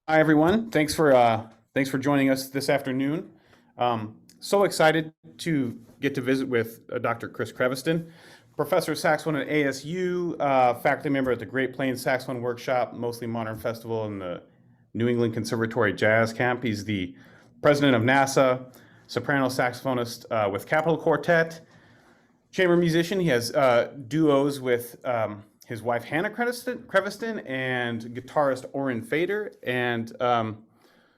Hi, everyone. Thanks for joining us this afternoon. So excited to get to visit with Dr. Chris Creviston, professor of saxophone at ASU, faculty member at the Great Plains Saxophone Workshop, mostly modern festival, in the New England Conservatory Jazz Camp. He's the president of NASA, soprano saxophonist with Capitol Quartet, chamber musician. He has duos with his wife Hannah Creviston and guitarist Oren Fader, and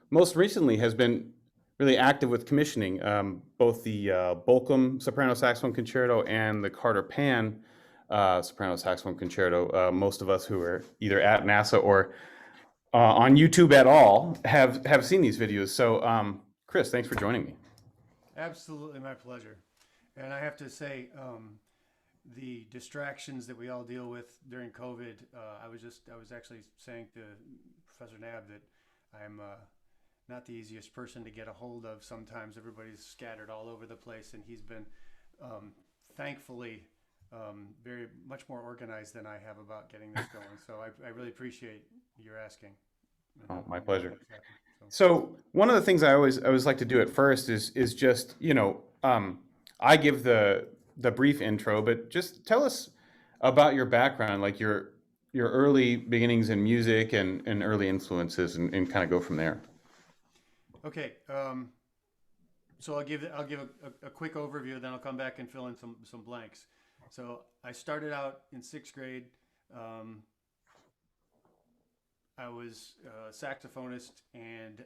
most recently has been really active with commissioning both the Bolcom Soprano Saxophone Concerto and the Carter Pan Soprano Saxophone Concerto. Most of us who are either at NASA or on YouTube at all have seen these videos. So, Chris, thanks for joining me. Absolutely, my pleasure. And I have to say, the distractions that we all deal with during COVID, I was actually saying to Professor Nab that I'm not the easiest person to get a hold of. Sometimes everybody's scattered all over the place, and he's been thankfully very much more organized than I have about getting this going. So I really appreciate your asking. Oh, my pleasure. So, So one of the things I always like to do at first is just I give the brief intro, but just tell us about your background, like your early beginnings in music and early influences, and kind of go from there. okay, so I'll give a quick overview, then I'll come back and fill in some blanks. So I started out in sixth grade. Um, I was a saxophonist and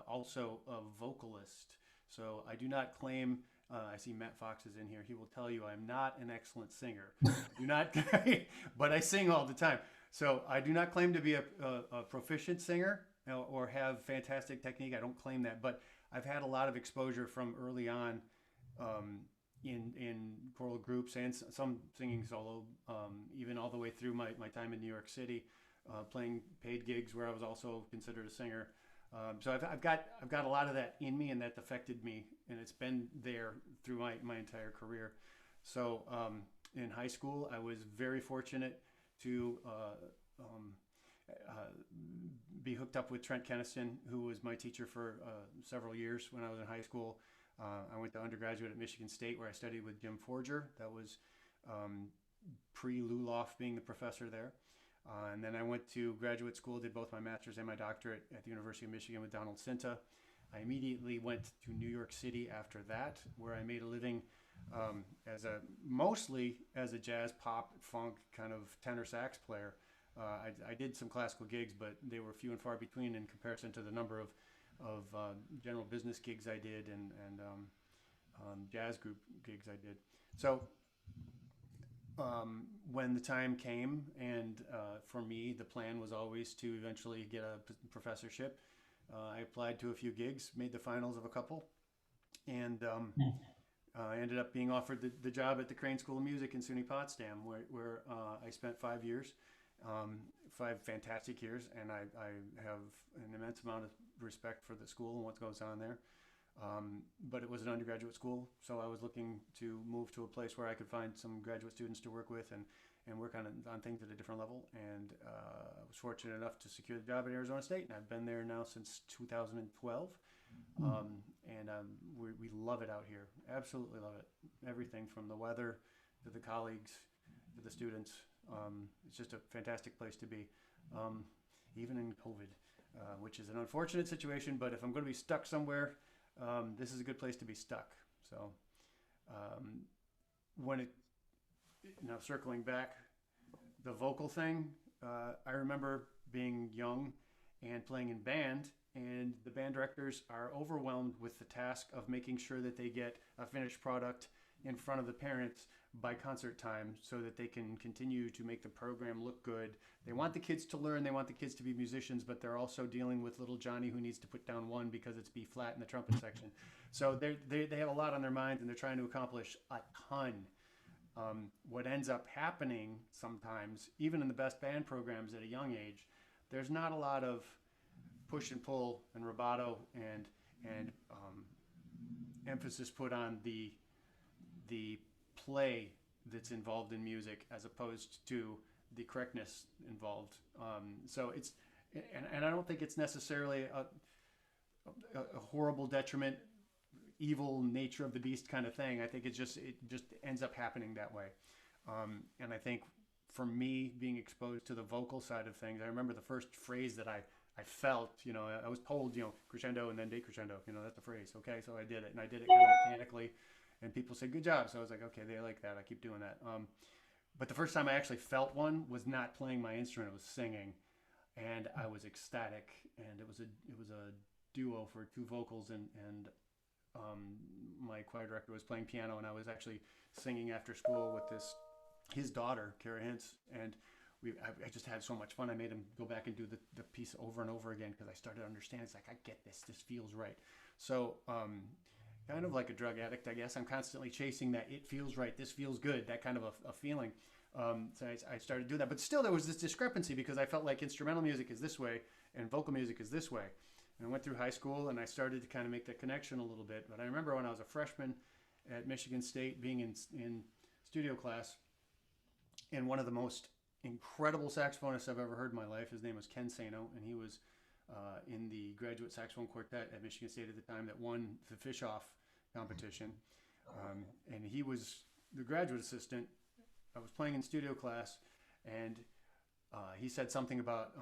also a vocalist. So I do not claim. I see Matt Fox is in here. He will tell you I'm not an excellent singer. Do not, but I sing all the time. So I do not claim to be a proficient singer or have fantastic technique. I don't claim that, but I've had a lot of exposure from early on um, in choral groups and some singing solo, even all the way through my time in New York City, playing paid gigs where I was also considered a singer. So I've got a lot of that in me, and that's affected me, and it's been there through my entire career. So in high school, I was very fortunate to uh, be hooked up with Trent Keniston, who was my teacher for several years when I was in high school. I went to undergraduate at Michigan State, where I studied with Jim Forger. That was um, pre Luloff being the professor there. And then I went to graduate school, did both my master's and my doctorate at the University of Michigan with Donald Cinta. I immediately went to New York City after that, where I made a living as a mostly as a jazz, pop, funk kind of tenor sax player. I did some classical gigs, but they were few and far between in comparison to the number of general business gigs I did and jazz group gigs I did. So when the time came, and for me, the plan was always to eventually get a professorship. I applied to a few gigs, made the finals of a couple, and I ended up being offered the job at the Crane School of Music in SUNY Potsdam, where I spent 5 years, 5 fantastic years, and I have an immense amount of respect for the school and what goes on there. But it was an undergraduate school, so I was looking to move to a place where I could find some graduate students to work with and work on things at a different level. And I was fortunate enough to secure the job at Arizona State, and I've been there now since 2012. And we love it out here. Absolutely love it. Everything from the weather to the colleagues to the students. It's just a fantastic place to be, even in COVID, which is an unfortunate situation. But if I'm going to be stuck somewhere, this is a good place to be stuck. So um, when it now circling back, the vocal thing, I remember being young and playing in band, and the band directors are overwhelmed with the task of making sure that they get a finished product in front of the parents by concert time so that they can continue to make the program look good. They want the kids to learn, they want the kids to be musicians, but they're also dealing with little Johnny who needs to put down one because it's B flat in the trumpet section. So they have a lot on their minds, and they're trying to accomplish a ton. What ends up happening sometimes, even in the best band programs at a young age, there's not a lot of push and pull and rubato and emphasis put on the play that's involved in music as opposed to the correctness involved. So and I don't think it's necessarily a horrible detriment, evil nature of the beast kind of thing. I think it just ends up happening that way. And I think for me, being exposed to the vocal side of things, I remember the first phrase that I felt, I was told, crescendo and then decrescendo, that's the phrase. Okay, so I did it, and I did it kind of mechanically, and people said, good job. So I was like, okay, they like that. I keep doing that. But the first time I actually felt one was not playing my instrument, it was singing, and I was ecstatic. And it was a duo for two vocals, and my choir director was playing piano, and I was actually singing after school with his daughter, Kara Hintz, and I just had so much fun. I made him go back and do the piece over and over again because I started to understand. It's like, I get this. This feels right. So kind of like a drug addict, I guess. I'm constantly chasing that it feels right, this feels good, that kind of a feeling. So I started to do that. But still, there was this discrepancy because I felt like instrumental music is this way and vocal music is this way. And I went through high school and I started to kind of make that connection a little bit. But I remember when I was a freshman at Michigan State, being in studio class, and one of the most incredible saxophonists I've ever heard in my life, his name was Ken Sano, and he was in the graduate saxophone quartet at Michigan State at the time that won the Fish-Off competition. And he was the graduate assistant. I was playing in studio class, and he said something about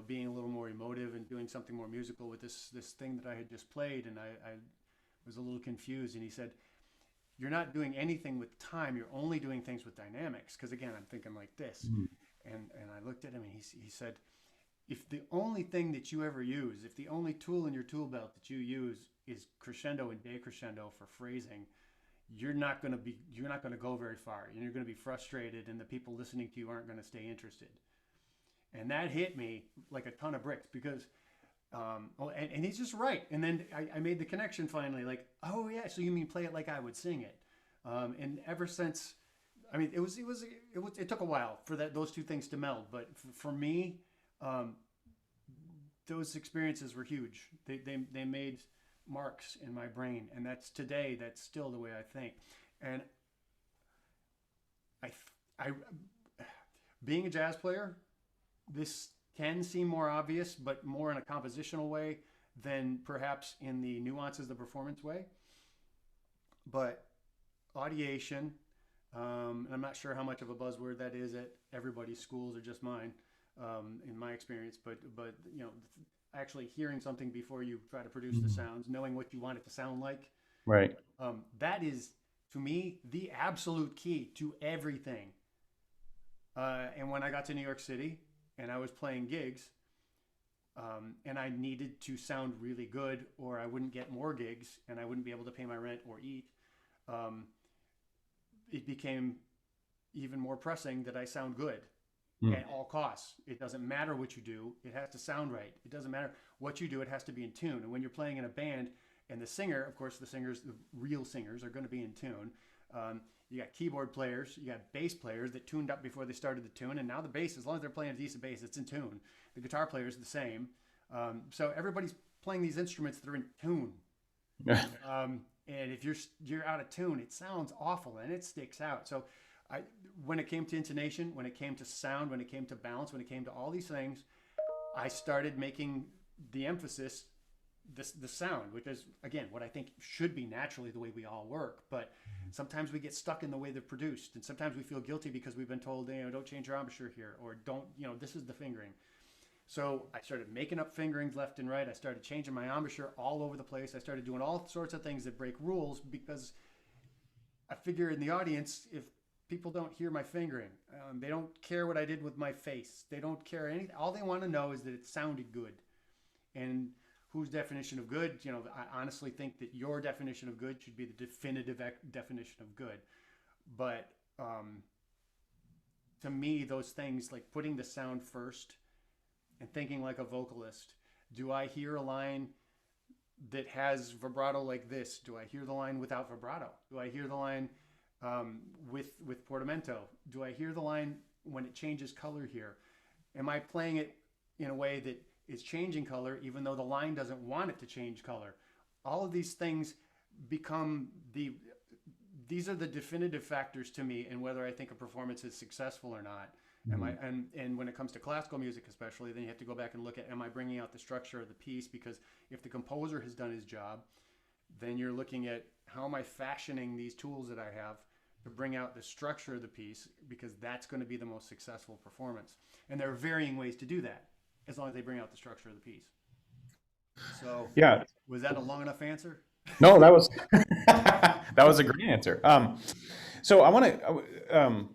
being a little more emotive and doing something more musical with this thing that I had just played, and I was a little confused. And he said, you're not doing anything with time, you're only doing things with dynamics. Because again, I'm thinking like this. And I looked at him, and he said, if the only thing that you ever use, if the only tool in your tool belt that you use is crescendo and decrescendo for phrasing, you're not going to go very far, and you're going to be frustrated, and the people listening to you aren't going to stay interested. And that hit me like a ton of bricks because, and he's just right. And then I made the connection finally, like, oh yeah, so you mean play it like I would sing it. And ever since, I mean, it took a while for those two things to meld, but for me, those experiences were huge. They made marks in my brain, and that's still the way I think. And I being a jazz player, this can seem more obvious, but more in a compositional way than perhaps in the nuances of the performance way. But audiation, and I'm not sure how much of a buzzword that is at everybody's schools or just mine, in my experience, but actually hearing something before you try to produce the sounds, knowing what you want it to sound like. Right. That is, to me, the absolute key to everything. And when I got to New York City and I was playing gigs, and I needed to sound really good, or I wouldn't get more gigs and I wouldn't be able to pay my rent or eat, it became even more pressing that I sound good at all costs. It doesn't matter what you do, it has to sound right. It doesn't matter what you do, it has to be in tune. And when you're playing in a band, and the singer, of course, the real singers are going to be in tune. You got keyboard players, you got bass players that tuned up before they started the tune, and now the bass, as long as they're playing a decent bass, it's in tune. The guitar player is the same. So everybody's playing these instruments that are in tune. And if you're out of tune, it sounds awful and it sticks out. So when it came to intonation, when it came to sound, when it came to balance, when it came to all these things, I started making the emphasis the sound, which is, again, what I think should be naturally the way we all work. But sometimes we get stuck in the way they're produced, and sometimes we feel guilty because we've been told, don't change your embouchure here, or don't, this is the fingering. So I started making up fingerings left and right. I started changing my embouchure all over the place. I started doing all sorts of things that break rules because I figure in the audience, if people don't hear my fingering, they don't care what I did with my face. They don't care anything. All they want to know is that it sounded good. And whose definition of good? I honestly think that your definition of good should be the definitive definition of good. But to me, those things like putting the sound first and thinking like a vocalist. Do I hear a line that has vibrato like this? Do I hear the line without vibrato? Do I hear the line with portamento? Do I hear the line when it changes color here? Am I playing it in a way that is changing color even though the line doesn't want it to change color? All of these things become these are the definitive factors to me in whether I think a performance is successful or not. Am I, and when it comes to classical music especially, then you have to go back and look at, am I bringing out the structure of the piece? Because if the composer has done his job, then you're looking at how am I fashioning these tools that I have to bring out the structure of the piece, because that's going to be the most successful performance. And there are varying ways to do that, as long as they bring out the structure of the piece. So, Yeah. was that a long enough answer? No, that was that was a great answer. So I want to.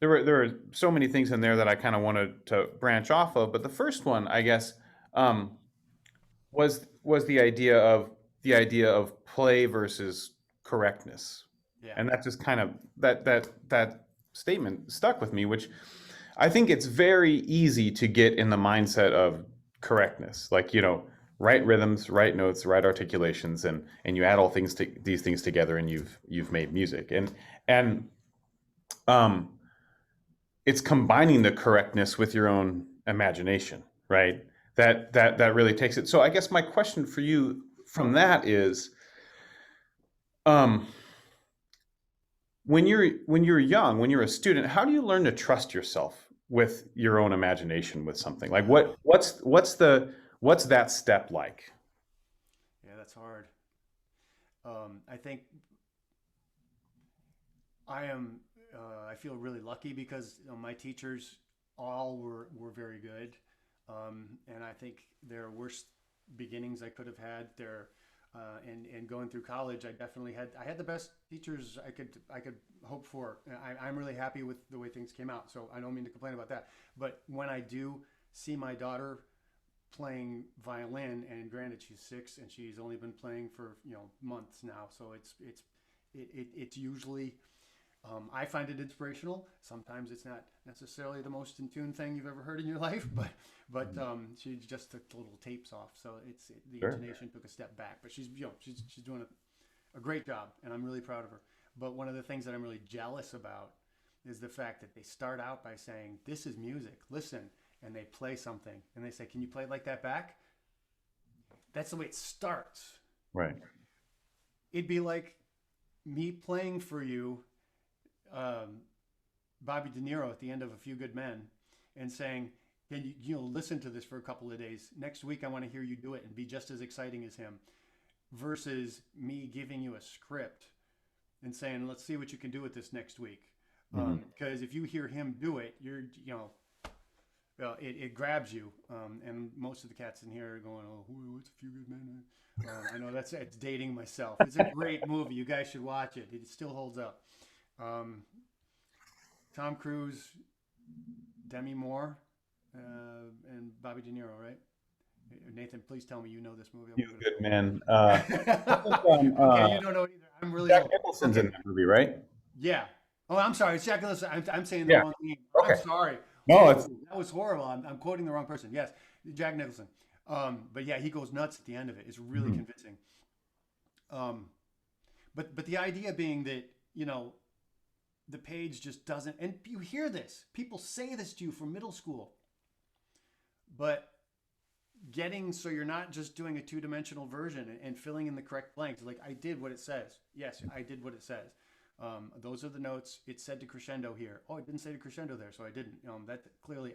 There were so many things in there that I kind of wanted to branch off of, but the first one, I guess, was the idea of play versus correctness, Yeah. and that just kind of that statement stuck with me, which I think it's very easy to get in the mindset of correctness, like, right rhythms, right notes, right articulations, and you add all these things together, and you've made music, and um, it's combining the correctness with your own imagination, right? That really takes it. So I guess my question for you from that is, um, when you're young, when you're a student, how do you learn to trust yourself with your own imagination with something? Like what's that step like? Yeah, that's hard. I think I feel really lucky because my teachers all were very good. And I think there are worse beginnings I could have had there. And going through college, I had the best teachers I could hope for. I'm really happy with the way things came out. So I don't mean to complain about that. But when I do see my daughter playing violin, and granted she's 6 and she's only been playing for months now, so it's usually I find it inspirational. Sometimes it's not necessarily the most in tune thing you've ever heard in your life, but she just took the little tapes off, so the Sure. intonation took a step back. But she's doing a great job, and I'm really proud of her. But one of the things that I'm really jealous about is the fact that they start out by saying, "This is music. Listen," and they play something, and they say, "Can you play it like that back?" That's the way it starts. Right. It'd be like me playing for you Bobby De Niro at the end of A Few Good Men and saying, "Can you listen to this for a couple of days? Next week I want to hear you do it and be just as exciting as him," versus me giving you a script and saying, "Let's see what you can do with this next week." Because if you hear him do it, it grabs you. And most of the cats in here are going, "Oh, what's A Few Good Men?" I know it's dating myself. It's a great movie. You guys should watch it. It still holds up. Tom Cruise, Demi Moore, and Bobby De Niro, right? Nathan, please tell me you know this movie. You good man. Okay, you don't know it either. I'm really Jack old. Nicholson's in that movie, right? Yeah. Oh, I'm sorry. It's Jack Nicholson. I'm saying the Yeah. wrong name. Okay. I'm sorry. No, Oh, it's that was horrible. I'm quoting the wrong person. Yes, Jack Nicholson. But yeah, he goes nuts at the end of it. It's really convincing. But the idea being that the page just doesn't, and you hear this. People say this to you from middle school. But so you're not just doing a two-dimensional version and filling in the correct blanks. Like, I did what it says. Yes, I did what it says. Those are the notes. It said to crescendo here. Oh, it didn't say to crescendo there, so I didn't. That clearly,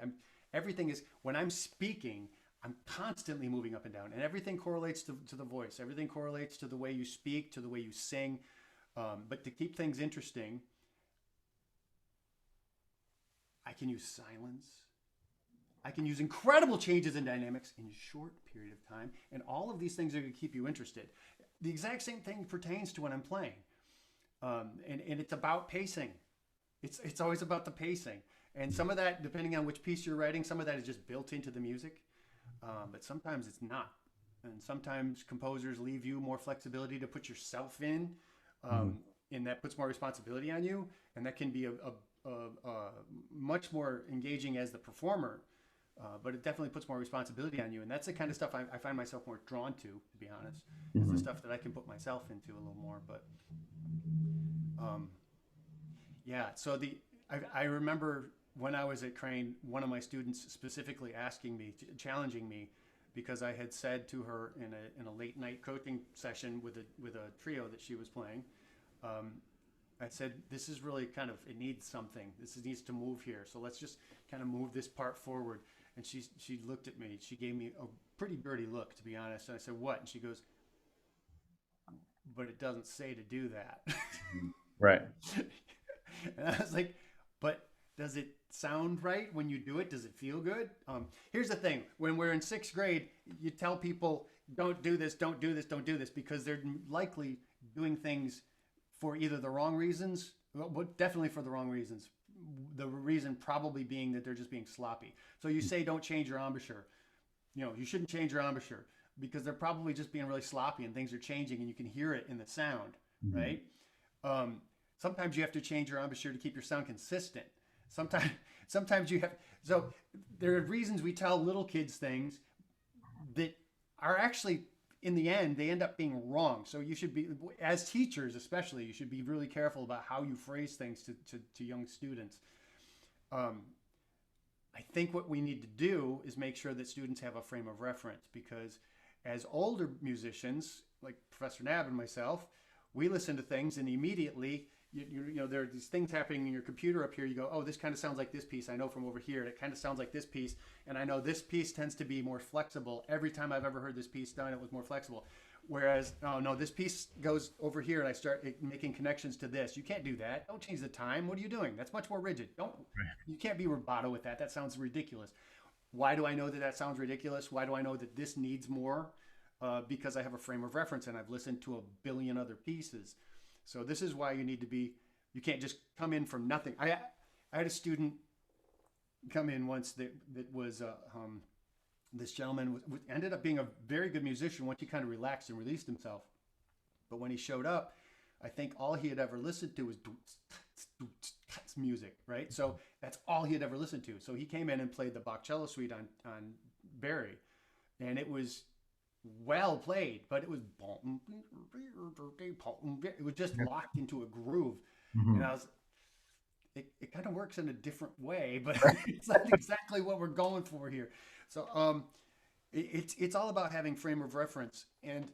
everything is, when I'm speaking, I'm constantly moving up and down, and everything correlates to the voice. Everything correlates to the way you speak, to the way you sing. But to keep things interesting, I can use silence. I can use incredible changes in dynamics in a short period of time, and all of these things are going to keep you interested. The exact same thing pertains to when I'm playing, and it's about pacing. It's always about the pacing, and some of that, depending on which piece you're writing, some of that is just built into the music, but sometimes it's not, and sometimes composers leave you more flexibility to put yourself in, and that puts more responsibility on you, and that can be a much more engaging as the performer, but it definitely puts more responsibility on you, and that's the kind of stuff I find myself more drawn to be honest. It's the stuff that I can put myself into a little more. But yeah, so I remember when I was at Crane, one of my students specifically challenging me, because I had said to her in a late night coaching session with a trio that she was playing, I said, this is really kind of, it needs something. Needs to move here. So let's just kind of move this part forward. And she looked at me. She gave me a pretty dirty look, to be honest. And I said, what? And she goes, but it doesn't say to do that. Right. And I was like, but does it sound right when you do it? Does it feel good? Here's the thing. When we're in sixth grade, you tell people, don't do this, don't do this, don't do this, because they're likely doing things for either the wrong reasons, well, definitely for the wrong reasons. The reason probably being that they're just being sloppy. So you say, don't change your embouchure. You shouldn't change your embouchure because they're probably just being really sloppy and things are changing and you can hear it in the sound, right? Sometimes you have to change your embouchure to keep your sound consistent. Sometimes you have, so there are reasons we tell little kids things that are actually, in the end, they end up being wrong. So you should be, as teachers especially, you should be really careful about how you phrase things to young students. I think what we need to do is make sure that students have a frame of reference, because as older musicians, like Professor Nab and myself, we listen to things and immediately, there are these things happening in your computer up here. You go, oh, this kind of sounds like this piece. I know from over here, it kind of sounds like this piece. And I know this piece tends to be more flexible. Every time I've ever heard this piece done, it was more flexible. Whereas, oh no, this piece goes over here and I start making connections to this. You can't do that. Don't change the time. What are you doing? That's much more rigid. You can't be rubato with that. That sounds ridiculous. Why do I know that that sounds ridiculous? Why do I know that this needs more? Because I have a frame of reference and I've listened to a billion other pieces. So this is why you need to be, you can't just come in from nothing. I had a student come in once that was, this gentleman ended up being a very good musician once he kind of relaxed and released himself. But when he showed up, I think all he had ever listened to was music, right? So that's all he had ever listened to. So he came in and played the Bach cello suite on Barry, and it was well played, but it was just locked into a groove. And I was, it kind of works in a different way, but it's not exactly what we're going for here. So it's all about having frame of reference, and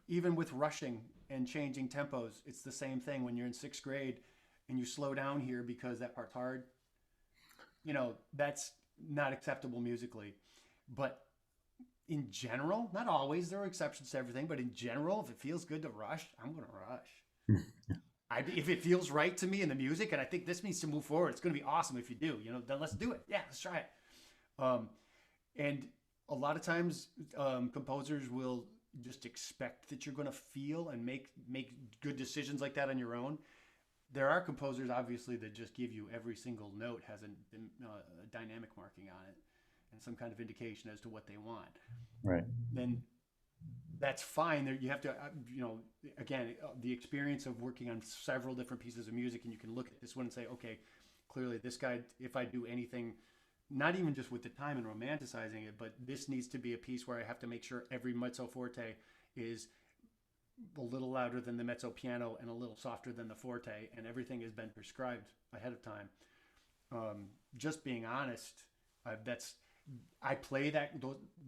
even with rushing and changing tempos, it's the same thing. When you're in sixth grade and you slow down here because that part's hard, that's not acceptable musically. But in general, not always, there are exceptions to everything, but in general, if it feels good to rush, I'm going to rush. If it feels right to me in the music and I think this needs to move forward, it's going to be awesome if you do, then let's do it. Yeah, let's try it. And a lot of times composers will just expect that you're going to feel and make good decisions like that on your own. There are composers, obviously, that just give you every single note has a dynamic marking on it and some kind of indication as to what they want. Right. Then that's fine. There, you have to, again, the experience of working on several different pieces of music, and you can look at this one and say, okay, clearly this guy, if I do anything, not even just with the time and romanticizing it, but this needs to be a piece where I have to make sure every mezzo forte is a little louder than the mezzo piano and a little softer than the forte, and everything has been prescribed ahead of time. Just being honest, I play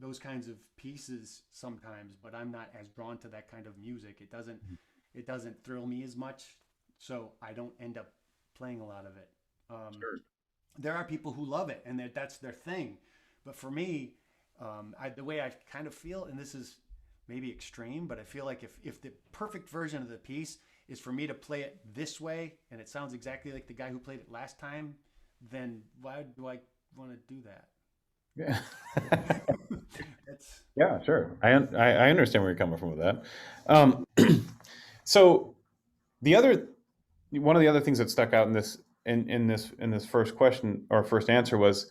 those kinds of pieces sometimes, but I'm not as drawn to that kind of music. It doesn't thrill me as much, so I don't end up playing a lot of it. Sure. There are people who love it and that's their thing, but for me, the way I kind of feel, and this is maybe extreme, but I feel like if the perfect version of the piece is for me to play it this way and it sounds exactly like the guy who played it last time, then why do I want to do that? Yeah. Yeah, sure. I understand where you're coming from with that. So one of the other things that stuck out in this first question or first answer was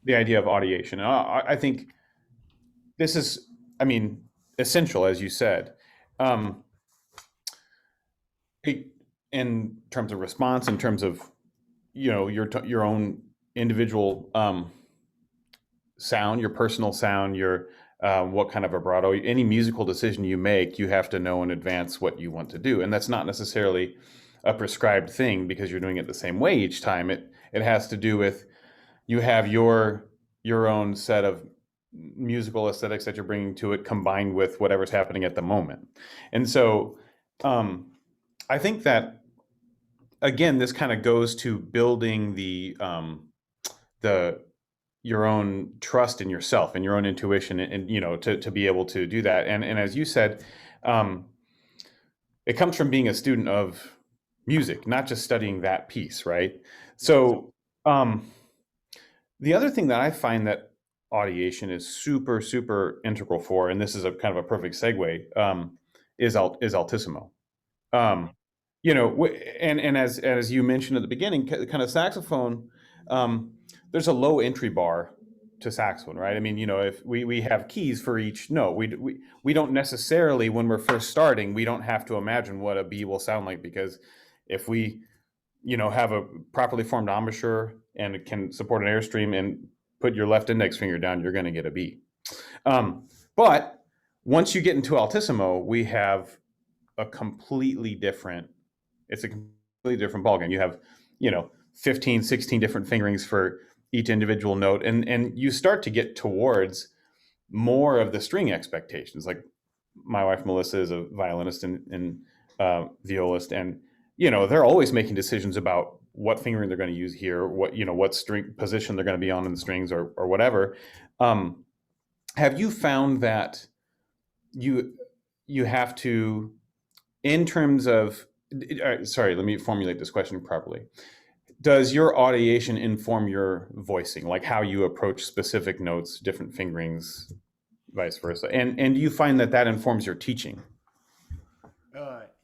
the idea of audiation. I think this is, essential, as you said, in terms of response, in terms of your own individual sound, your personal sound, your what kind of vibrato, any musical decision you make, you have to know in advance what you want to do, and that's not necessarily a prescribed thing because you're doing it the same way each time. It has to do with you have your own set of musical aesthetics that you're bringing to it, combined with whatever's happening at the moment, and so I think that again, this kind of goes to building the your own trust in yourself and your own intuition, and to be able to do that. And as you said, um, it comes from being a student of music, not just studying that piece, right? Yep. So um, the other thing that I find that audiation is super, super integral for, and this is a kind of a perfect segue, is Altissimo. Mhm. Um, and as you mentioned at the beginning, kind of saxophone, um, there's a low entry bar to saxophone, right? I mean, if we have keys for each note, we don't necessarily, when we're first starting, we don't have to imagine what a B will sound like, because if we have a properly formed embouchure and it can support an airstream and put your left index finger down, you're going to get a B. But once you get into Altissimo, we have a completely different it's a completely different ballgame. You have 15, 16 different fingerings for each individual note, and you start to get towards more of the string expectations. Like my wife Melissa is a violinist and violist, and they're always making decisions about what fingering they're going to use here, what string position they're going to be on in the strings, or whatever. Have you found that you you have to, in terms of, sorry, let me formulate this question properly. Does your audiation inform your voicing, like how you approach specific notes, different fingerings, vice versa? And do you find that that informs your teaching?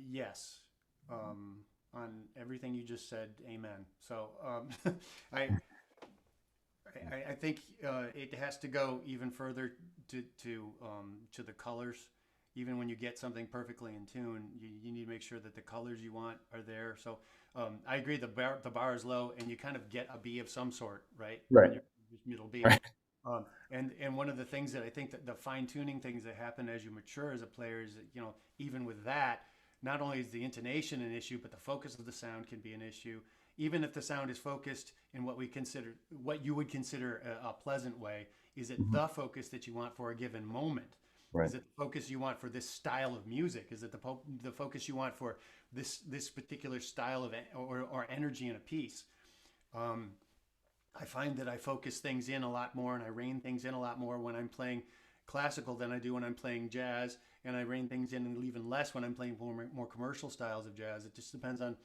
Yes. On everything you just said, amen. So I, I think it has to go even further to the colors. Even when you get something perfectly in tune, you need to make sure that the colors you want are there. So I agree, the bar is low, and you kind of get a B of some sort, right? When Right. you're middle B. Right. And one of the things that I think that the fine tuning things that happen as you mature as a player is that, even with that, not only is the intonation an issue, but the focus of the sound can be an issue. Even if the sound is focused in what you would consider a pleasant way, is it Mhm. the focus that you want for a given moment? Right. Is it the focus you want for this style of music? Is it the focus you want for this particular style of or energy in a piece? Um, I find that I focus things in a lot more and I rein things in a lot more when I'm playing classical than I do when I'm playing jazz, and I rein things in even less when I'm playing more commercial styles of jazz. It just depends on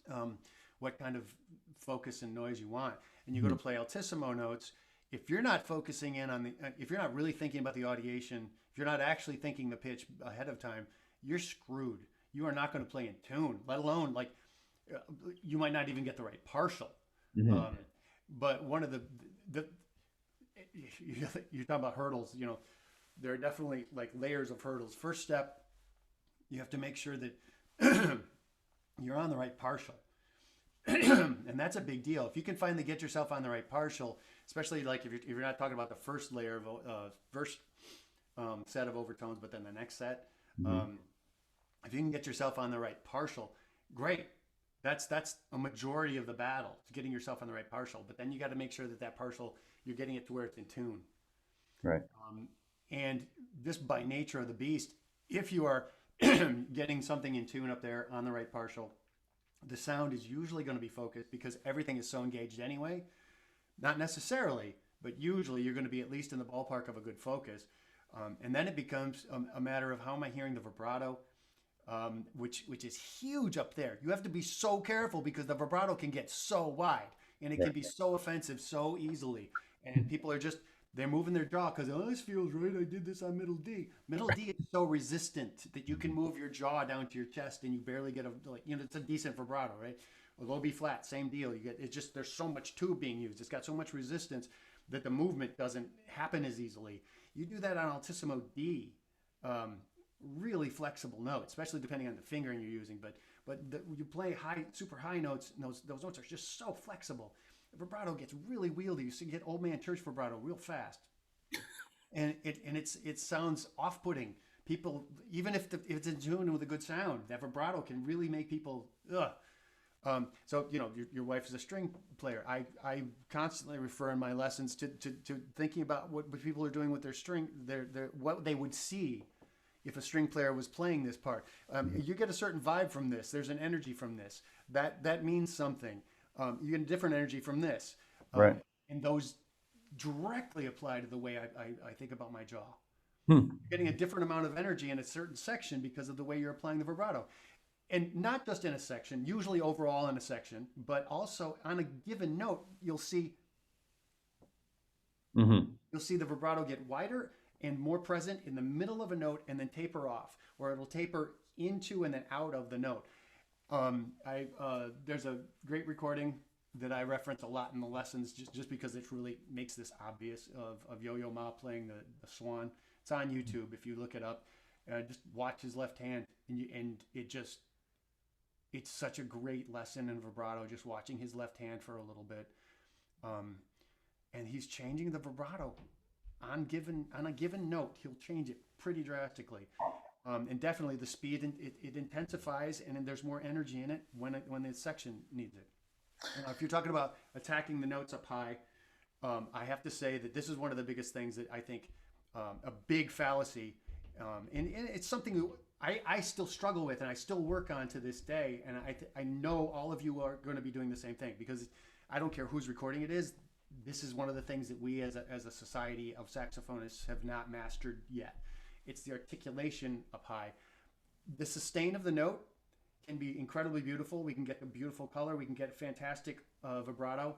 um, what kind of focus and noise you want. And you go to Mhm. play altissimo notes. If you're not focusing in on if you're not really thinking about the audiation, if you're not actually thinking the pitch ahead of time, you're screwed. You are not going to play in tune, let alone like uh, you might not even get the right partial. Mhm. Um, but one of the you're talking about hurdles. There are definitely like layers of hurdles. First step, you have to make sure that you're on the right partial. And that's a big deal. If you can finally get yourself on the right partial, especially like if you're not talking about the first layer of first set of overtones, but then the next set, Mhm. um, if you can get yourself on the right partial, great. That's a majority of the battle, getting yourself on the right partial. But then you got to make sure that that partial, you're getting it to where it's in tune. Right. Um, and just by nature of the beast, if you are getting something in tune up there on the right partial, the sound is usually going to be focused because everything is so engaged anyway. Not necessarily, but usually you're going to be at least in the ballpark of a good focus. And then it becomes a matter of how am I hearing the vibrato, which is huge up there. You have to be so careful because the vibrato can get so wide and it can Right. be so offensive so easily. And people are just they're moving their jaw because this feels right. I did this on middle D. Middle D is so resistant that you can move your jaw down to your chest and you barely get it's a decent vibrato, right? Or low B flat, same deal. You get it's just there's so much tube being used. It's got so much resistance that the movement doesn't happen as easily. You do that on Altissimo D, um, really flexible note, especially depending on the fingering you're using. But you play high, super high notes, and those notes are just so flexible. The vibrato gets really wieldy. You get old man church vibrato real fast, and it sounds off-putting. People, even if it's in tune with a good sound, that vibrato can really make people ugh. So your wife is a string player. I constantly refer in my lessons to thinking about what people are doing with their string, their what they would see if a string player was playing this part. You get a certain vibe from this. There's an energy from this. That means something. You get a different energy from this. Right. And those directly apply to the way I think about my jaw. Hmm. Getting a different amount of energy in a certain section because of the way you're applying the vibrato. And not just in a section, usually overall in a section, but also on a given note, you'll see the vibrato get wider and more present in the middle of a note and then taper off, or it'll taper into and then out of the note. There's a great recording that I reference a lot in the lessons just because it really makes this obvious of Yo-Yo Ma playing the swan. It's on YouTube if you look it up. Just watch his left hand and it's such a great lesson in vibrato, just watching his left hand for a little bit. And he's changing the vibrato on a given note. He'll change it pretty drastically. And definitely the speed, it intensifies, and then there's more energy in it when the section needs it. If you're talking about attacking the notes up high, I have to say that this is one of the biggest things that I think a big fallacy, and it's something I still struggle with and I still work on to this day. And I know all of you are going to be doing the same thing, because I don't care whose recording it is. This is one of the things that we as a society of saxophonists have not mastered yet. It's the articulation up high. The sustain of the note can be incredibly beautiful. We can get a beautiful color. We can get fantastic vibrato.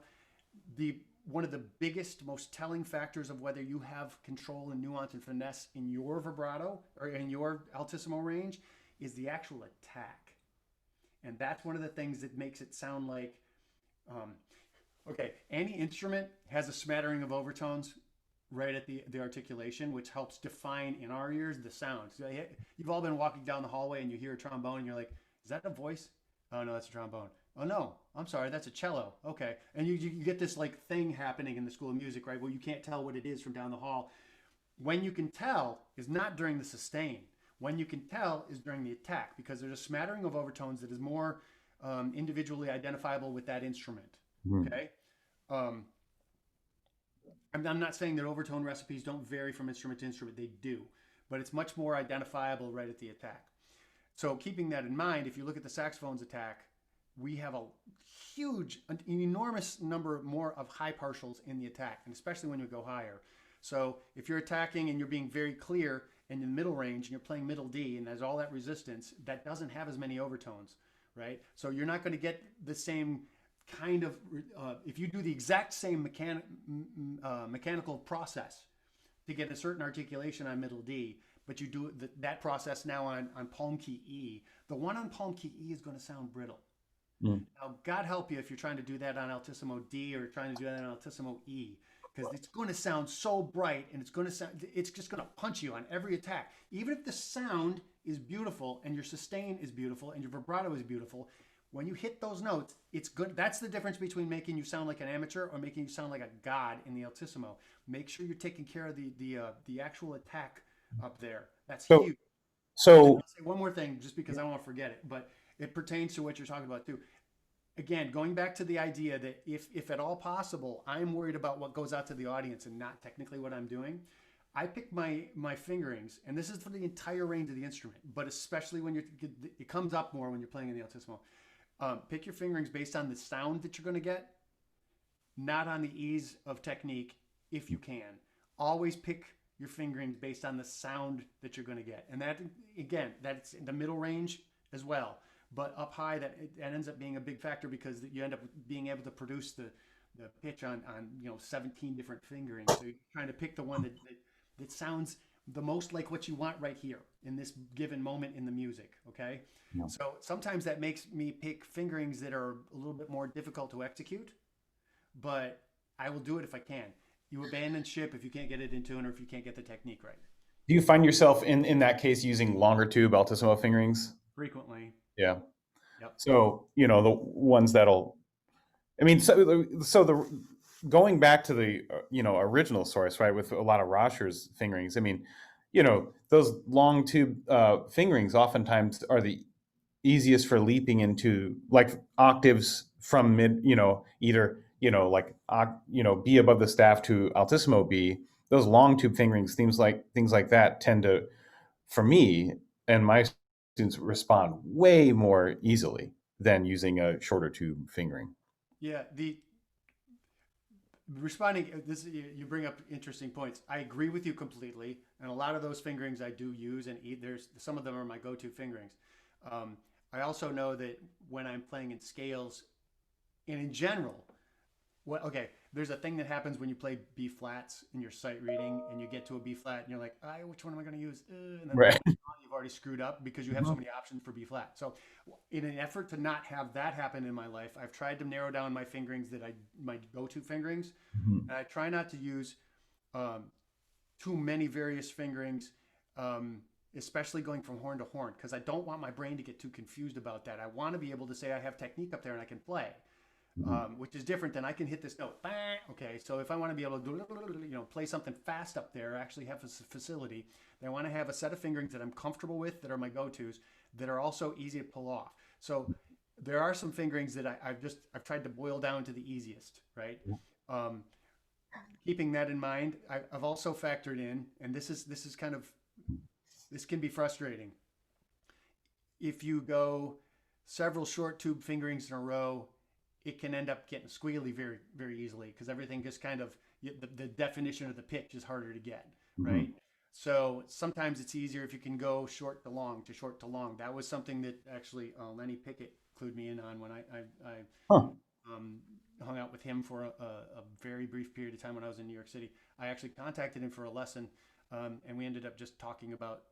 One of the biggest, most telling factors of whether you have control and nuance and finesse in your vibrato or in your altissimo range is the actual attack. And that's one of the things that makes it sound like, any instrument has a smattering of overtones right at the articulation, which helps define in our ears the sound. So you've all been walking down the hallway and you hear a trombone and you're like, is that a voice? Oh no, that's a trombone. Oh no, I'm sorry, that's a cello. Okay. And you get this like thing happening in the School of Music, right? Where you can't tell what it is from down the hall. When you can tell is not during the sustain. When you can tell is during the attack, because there's a smattering of overtones that is more individually identifiable with that instrument. Okay. I'm not saying that overtone recipes don't vary from instrument to instrument. They do, but it's much more identifiable right at the attack. So keeping that in mind, if you look at the saxophone's attack, we have an enormous number more of high partials in the attack, and especially when you go higher. So if you're attacking and you're being very clear in the middle range and you're playing middle D and there's all that resistance, that doesn't have as many overtones, right? So you're not going to get the same kind of, if you do the exact same mechanical process to get a certain articulation on middle D, but you do that process now on palm key E, the one on palm key E is going to sound brittle. Now, God help you if you're trying to do that on Altissimo D or trying to do that on Altissimo E, because it's going to sound so bright and it's just going to punch you on every attack. Even if the sound is beautiful and your sustain is beautiful and your vibrato is beautiful, when you hit those notes, it's good. That's the difference between making you sound like an amateur or making you sound like a god in the Altissimo. Make sure you're taking care of the actual attack up there. That's huge. So I'll say one more thing, just because I don't want to forget it, but it pertains to what you're talking about too. Again, going back to the idea that if at all possible, I'm worried about what goes out to the audience and not technically what I'm doing. I pick my fingerings, and this is for the entire range of the instrument, but especially when it comes up more when you're playing in the Altissimo. Pick your fingerings based on the sound that you're going to get, not on the ease of technique, if you can. Always pick your fingerings based on the sound that you're going to get. And that, again, that's in the middle range as well. But up high, that ends up being a big factor, because you end up being able to produce the pitch on 17 different fingerings. So you're trying to pick the one that sounds the most like what you want right here in this given moment in the music, okay? Yeah. So sometimes that makes me pick fingerings that are a little bit more difficult to execute, but I will do it if I can. You abandon ship if you can't get it in tune or if you can't get the technique right. Do you find yourself in that case using longer tube Altissimo fingerings? Frequently. Yeah. Yep. So, the ones that'll, going back to the, original source, right, with a lot of Roscher's fingerings, those long tube fingerings oftentimes are the easiest for leaping into, like, octaves from mid, either, B above the staff to Altissimo B. Those long tube fingerings, things like that tend to for me and my students respond way more easily than using a shorter tube fingering. Yeah, the responding this you bring up interesting points. I agree with you completely, and a lot of those fingerings I do use, and there's some of them are my go-to fingerings. I also know that when I'm playing in scales, and in general, okay, there's a thing that happens when you play B flats in your sight reading, and you get to a B flat, and you're like, which one am I going to use? And then Right. you've already screwed up because you have so many options for B flat. So, in an effort to not have that happen in my life, I've tried to narrow down my fingerings my go-to fingerings, Mhm. and I try not to use too many various fingerings. Especially going from horn to horn, because I don't want my brain to get too confused about that. I want to be able to say I have technique up there and I can play. Which is different than I can hit this note. Okay, so if I want to be able to do, play something fast up there, actually have a facility, then I want to have a set of fingerings that I'm comfortable with, that are my go-tos, that are also easy to pull off. So there are some fingerings that I've tried to boil down to the easiest, right? Keeping that in mind, I've also factored in, and this can be frustrating. If you go several short tube fingerings in a row, it can end up getting squealy very, very easily, because everything just kind of, the definition of the pitch is harder to get, right? So sometimes it's easier if you can go short to long to short to long. That was something that actually Lenny Pickett clued me in on when I Huh. hung out with him for a very brief period of time when I was in New York City. I actually contacted him for a lesson, and we ended up just talking about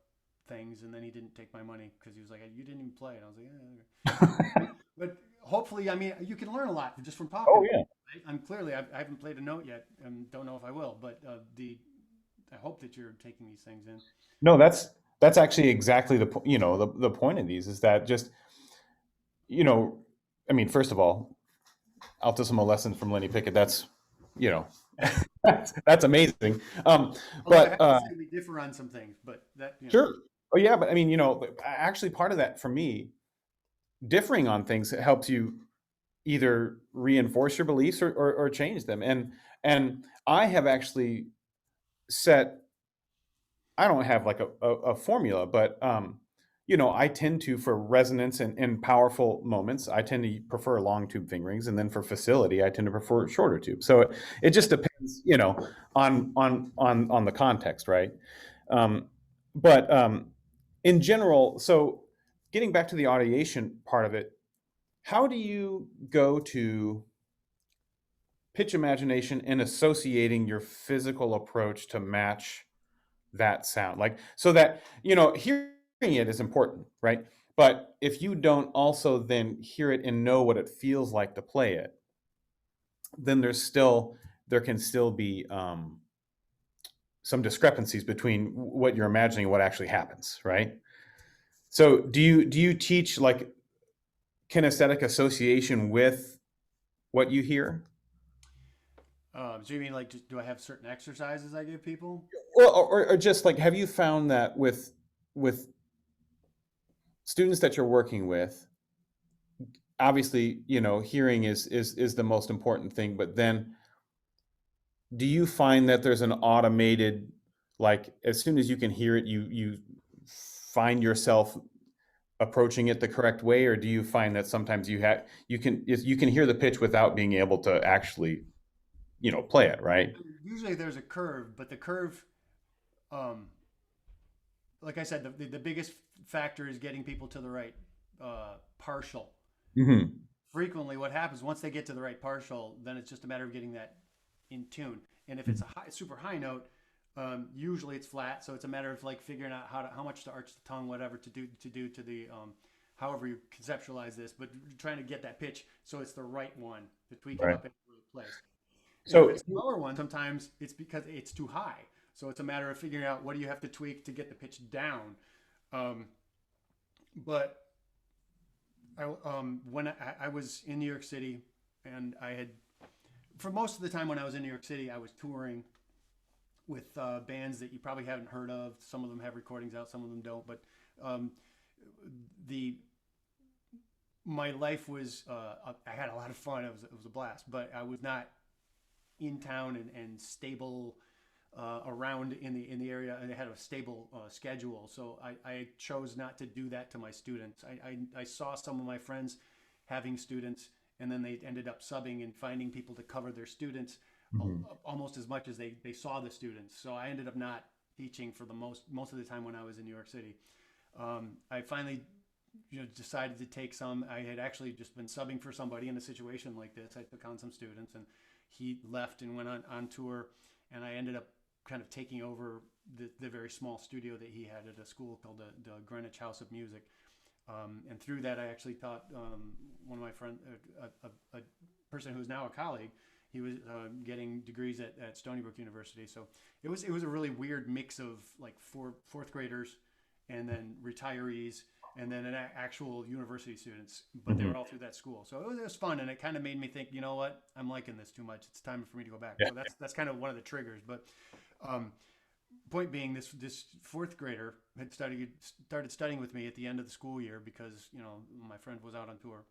things, and then he didn't take my money because he was like, "You didn't even play," and I was like, "Yeah." But hopefully, I mean, you can learn a lot just from talking. Oh yeah. Right? I haven't played a note yet, and don't know if I will. But I hope that you're taking these things in. No, that's actually exactly the point of these is that just you know, I mean, first of all, Altissimo lessons from Lenny Pickett. That's you know, Yeah. that's amazing. Although I But have to say we differ on some things, but sure. Oh yeah, but I mean, actually, part of that for me, differing on things helps you either reinforce your beliefs or change them. And I have actually set. I don't have like a formula, but I tend to, for resonance and powerful moments, I tend to prefer long tube fingerings, and then for facility, I tend to prefer shorter tube. So it just depends, on the context, right? Um, but in general, so getting back to the audiation part of it, how do you go to pitch imagination and associating your physical approach to match that sound, like, so that hearing it is important, right? But if you don't also then hear it and know what it feels like to play it, then there can still be some discrepancies between what you're imagining and what actually happens, right? So do you teach like kinesthetic association with what you hear? So you mean like, do I have certain exercises I give people? Well, or just like, have you found that with students that you're working with, obviously, hearing is the most important thing, but then do you find that there's an automated, like, as soon as you can hear it, you find yourself approaching it the correct way, or do you find that sometimes you can hear the pitch without being able to actually play it, right? Usually there's a curve, but the curve, um, like I said, the biggest factor is getting people to the right partial. Hmm. Frequently, what happens once they get to the right partial, then it's just a matter of getting that in tune. And if it's a super high note, usually it's flat, so it's a matter of like figuring out how much to arch the tongue, whatever to do to the however you conceptualize this, but trying to get that pitch so it's the right one to tweak it Right. up in the right place. And if So it's a lower one, sometimes it's because it's too high. So it's a matter of figuring out what do you have to tweak to get the pitch down. Um, but when I was in New York City, and I had, for most of the time when I was in New York City, I was touring with bands that you probably haven't heard of. Some of them have recordings out, some of them don't. But um, the my life was I had a lot of fun. It was a blast, but I was not in town and stable around in the area, and they had a stable schedule. So I chose not to do that to my students. I saw some of my friends having students, and then they ended up subbing and finding people to cover their students almost as much as they saw the students. So I ended up not teaching for the most of the time when I was in New York City. I finally decided to take some. I had actually just been subbing for somebody in a situation like this. I took on some students, and he left and went on tour, and I ended up kind of taking over the very small studio that he had at a school called the Greenwich House of Music. And through that, I actually taught one of my friends, a person who's now a colleague. He was getting degrees at Stony Brook University. So it was a really weird mix of like fourth graders, and then retirees, and then actual university students. But they were all through that school. So it was fun, and it kind of made me think, you know what, I'm liking this too much. It's time for me to go back. So that's kind of one of the triggers. But point being, this fourth grader had started studying with me at the end of the school year because my friend was out on tour,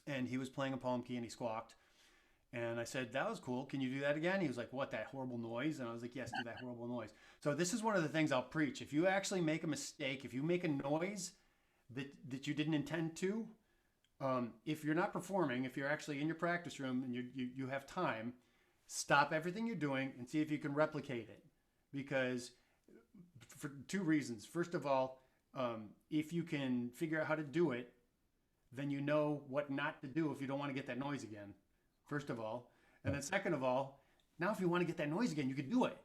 and he was playing a palm key and he squawked, and I said, that was cool, can you do that again? He was like, what, that horrible noise? And I was like, yes, do that horrible noise. So this is one of the things I'll preach. If you actually make a mistake, if you make a noise that you didn't intend to, if you're not performing, if you're actually in your practice room and you have time, stop everything you're doing and see if you can replicate it. Because for two reasons. First of all, if you can figure out how to do it, then you know what not to do if you don't want to get that noise again, first of all. And then second of all, now if you want to get that noise again, you can do it,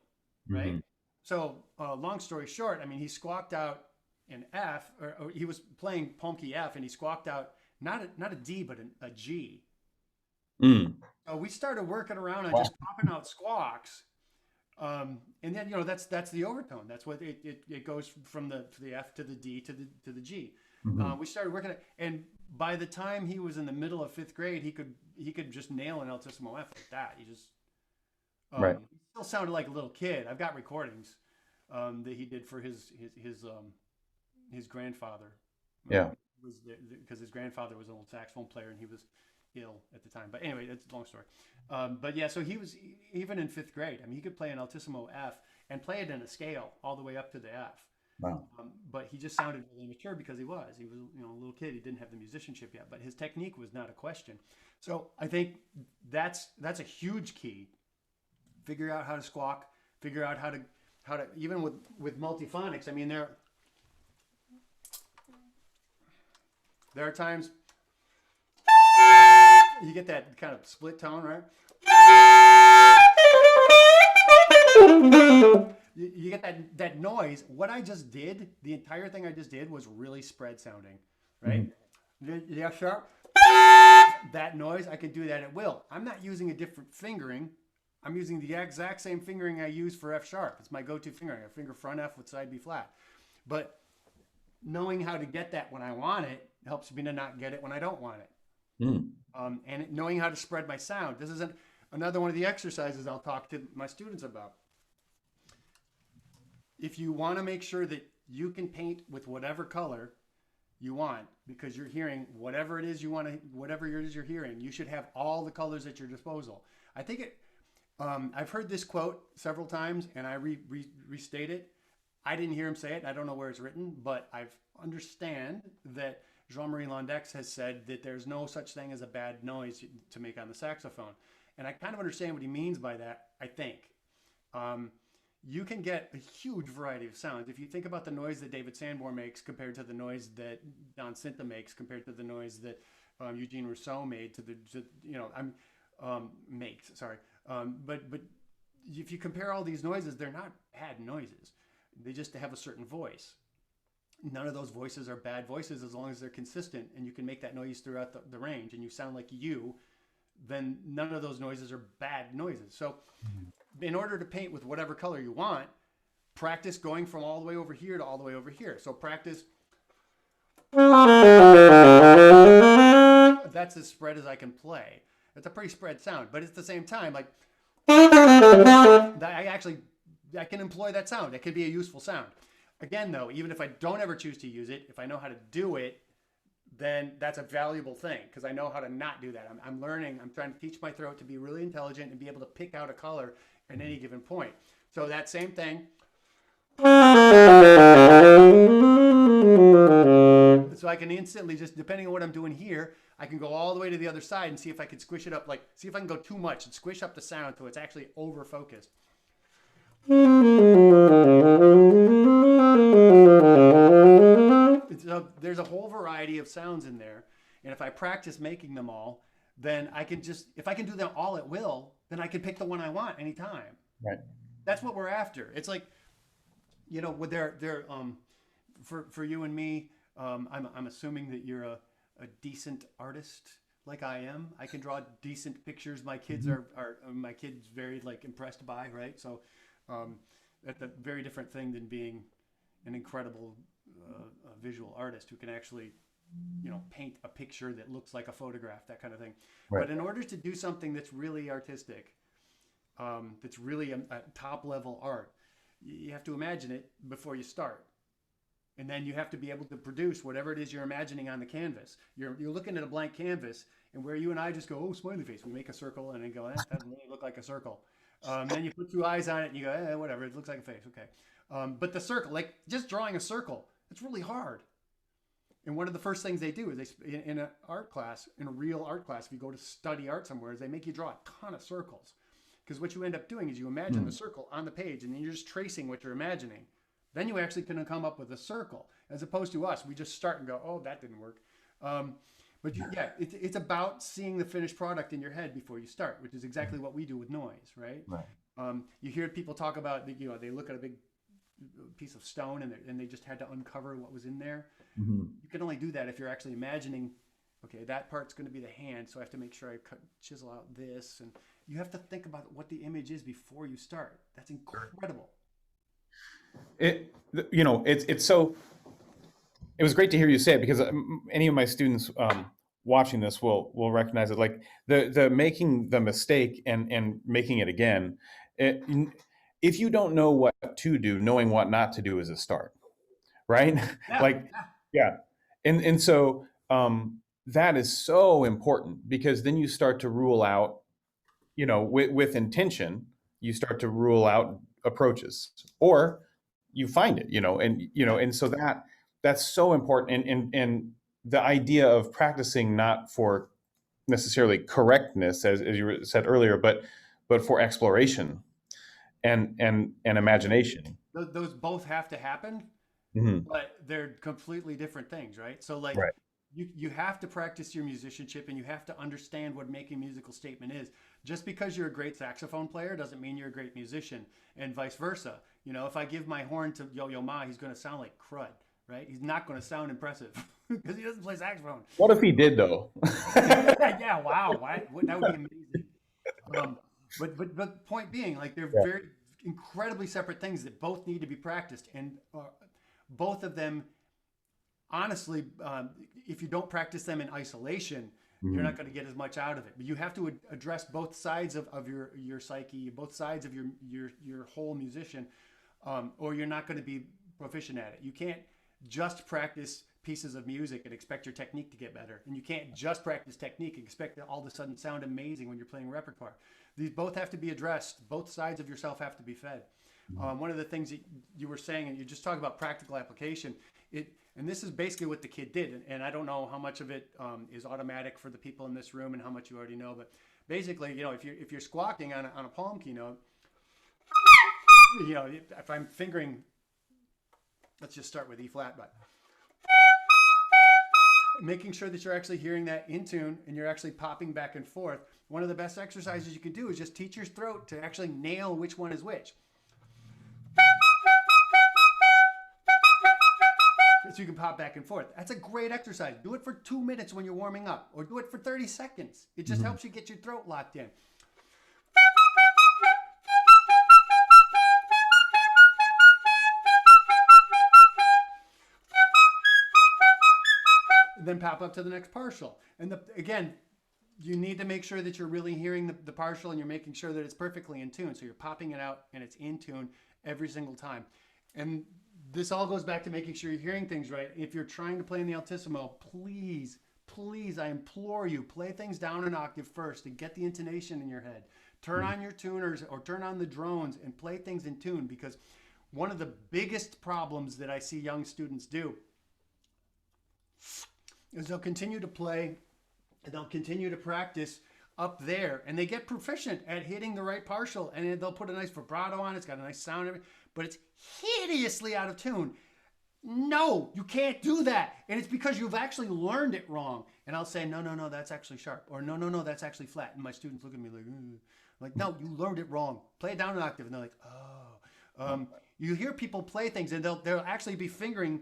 right? So long story short, I mean, he squawked out an F, or he was playing palm key F, and he squawked out not a D, but a G. So we started working around on just popping out squawks. And then, that's the overtone. That's what it goes from the F to the D to the G. We started working and by the time he was in the middle of fifth grade, he could just nail an Altissimo F like that. He just, he still sounded like a little kid. I've got recordings, that he did for his grandfather. Yeah. Because his grandfather was an old saxophone player and he was ill at the time. But anyway, that's a long story. But yeah, so he was, even in fifth grade, I mean, he could play an Altissimo F and play it in a scale all the way up to the F. Wow. But he just sounded really immature because he was a little kid. He didn't have the musicianship yet, but his technique was not a question. So I think that's a huge key. Figure out how to squawk, figure out how to even with multiphonics. I mean, there are times you get that kind of split tone, right? You get that noise. What I just did, the entire thing I just did was really spread sounding, right? The F sharp, that noise, I can do that at will. I'm not using a different fingering. I'm using the exact same fingering I use for F sharp. It's my go-to fingering. I finger front F with side B flat. But knowing how to get that when I want it helps me to not get it when I don't want it. And knowing how to spread my sound. This is another one of the exercises I'll talk to my students about. If you want to make sure that you can paint with whatever color you want, because you're hearing whatever it is you want to, whatever it is you're hearing, you should have all the colors at your disposal. I think I've heard this quote several times, and I restate it. I didn't hear him say it. I don't know where it's written, but I understand that Jean-Marie Landex has said that there's no such thing as a bad noise to make on the saxophone. And I kind of understand what he means by that, I think. You can get a huge variety of sounds. If you think about the noise that David Sanborn makes compared to the noise that Don Cinta makes, compared to the noise that Eugene Rousseau made, but if you compare all these noises, they're not bad noises. They just have a certain voice. None of those voices are bad voices as long as they're consistent and you can make that noise throughout the range and you sound like you, then none of those noises are bad noises. So in order to paint with whatever color you want, practice going from all the way over here to all the way over here. So practice. That's as spread as I can play. It's a pretty spread sound, but at the same time, like I can employ that sound. It could be a useful sound. Again, though, even if I don't ever choose to use it, if I know how to do it, then that's a valuable thing because I know how to not do that. I'm learning. I'm trying to teach my throat to be really intelligent and be able to pick out a color at any given point. So that same thing. So I can instantly, just depending on what I'm doing here, I can go all the way to the other side and see if I can squish it up, like see if I can go too much and squish up the sound so it's actually over focused. So there's a whole variety of sounds in there, and if I practice making them all, then I can just, if I can do them all at will, then I can pick the one I want anytime. Right. That's what we're after. It's like, you know, with for you and me, I'm assuming that you're a decent artist like I am. I can draw decent pictures. My kids are my kids very like impressed by, right? So that's a very different thing than being an incredible visual artist who can actually, you know, paint a picture that looks like a photograph, that kind of thing. Right. But in order to do something that's really artistic, that's really a top level art, you have to imagine it before you start. And then you have to be able to produce whatever it is you're imagining on the canvas. You're looking at a blank canvas, and where you and I just go, oh, smiley face. We make a circle and then go, that doesn't really look like a circle. Then you put two eyes on it and you go, whatever, it looks like a face. Okay. But the circle, like just drawing a circle, it's really hard. And one of the first things they do is in an art class, in a real art class, if you go to study art somewhere, is they make you draw a ton of circles. Because what you end up doing is you imagine the circle on the page and then you're just tracing what you're imagining. Then you actually can come up with a circle, as opposed to us. We just start and go, oh, that didn't work. But it's about seeing the finished product in your head before you start, which is exactly what we do with noise, right? Right. You hear people talk about, you know, they look at a big piece of stone and they just had to uncover what was in there. Mm-hmm. You can only do that if you're actually imagining, okay, that part's going to be the hand, so I have to make sure I chisel out this. And you have to think about what the image is before you start. That's incredible. It was great to hear you say it, because any of my students watching this will recognize it. Like the making the mistake and making it again. If you don't know what to do, knowing what not to do is a start, right? Yeah. And so that is so important, because then you start to rule out, you know, with intention, you start to rule out approaches, or you find it, and so that's so important. And the idea of practicing not for necessarily correctness, as you said earlier, but for exploration and imagination. Those both have to happen, Mm-hmm. but they're completely different things, right? So like Right. you have to practice your musicianship and you have to understand what making a musical statement is. Just because you're a great saxophone player doesn't mean you're a great musician, and vice versa. You know, if I give my horn to Yo-Yo Ma, he's going to sound like crud, right? He's not going to sound impressive because he doesn't play saxophone. What if he did, though? Yeah, wow, that would be amazing. But point being, like they're very incredibly separate things that both need to be practiced, and both of them, honestly, if you don't practice them in isolation, you're not going to get as much out of it. But you have to address both sides of your psyche, both sides of your whole musician, or you're not going to be proficient at it. You can't just practice pieces of music and expect your technique to get better. And you can't just practice technique and expect to all of a sudden sound amazing when you're playing repertoire. These both have to be addressed. Both sides of yourself have to be fed. One of the things that you were saying, and you just talked about practical application, and this is basically what the kid did. And I don't know how much of it is automatic for the people in this room and how much you already know, but basically, you know, if you're squawking on a palm keynote, you know, if I'm fingering, let's just start with E flat, but making sure that you're actually hearing that in tune and you're actually popping back and forth. One of the best exercises you can do is just teach your throat to actually nail which one is which. So you can pop back and forth. That's a great exercise. Do it for 2 minutes when you're warming up, or do it for 30 seconds. It just helps you get your throat locked in. And then pop up to the next partial. And again, you need to make sure that you're really hearing the partial and you're making sure that it's perfectly in tune. So you're popping it out and it's in tune every single time. And this all goes back to making sure you're hearing things right. If you're trying to play in the Altissimo, please, I implore you, play things down an octave first and get the intonation in your head. Turn on your tuners or turn on the drones and play things in tune, because one of the biggest problems that I see young students do is they'll continue to play and they'll continue to practice up there, and they get proficient at hitting the right partial, and they'll put a nice vibrato on it. It's got a nice sound, but it's hideously out of tune. No, you can't do that. And it's because you've actually learned it wrong. And I'll say, no, that's actually sharp. Or no, that's actually flat. And my students look at me like, ugh. Like, no, you learned it wrong. Play it down an octave. And they're like, oh. You hear people play things, and they'll actually be fingering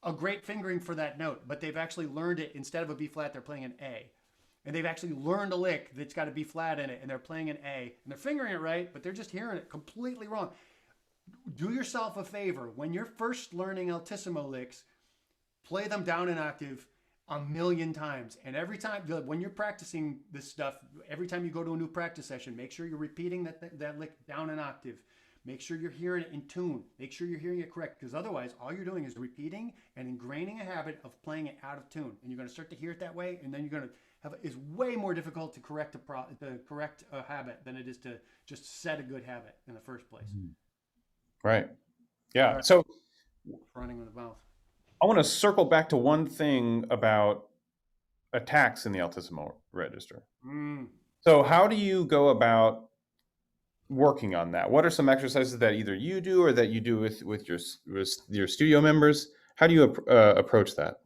a great fingering for that note, but they've actually learned it. Instead of a B flat, they're playing an A. And they've actually learned a lick that's got a B flat in it, and they're playing an A. And they're fingering it right, but they're just hearing it completely wrong. Do yourself a favor. When you're first learning altissimo licks, play them down an octave 1,000,000 times. And every time, when you're practicing this stuff, every time you go to a new practice session, make sure you're repeating that lick down an octave. Make sure you're hearing it in tune. Make sure you're hearing it correct, because otherwise all you're doing is repeating and ingraining a habit of playing it out of tune. And you're going to start to hear it that way, and then you're going to have it's way more difficult to correct a habit than it is to just set a good habit in the first place. Right. Yeah. So running with the mouth. I want to circle back to one thing about attacks in the altissimo register. So how do you go about working on that? What are some exercises that either you do or that you do with your studio members? How do you approach that?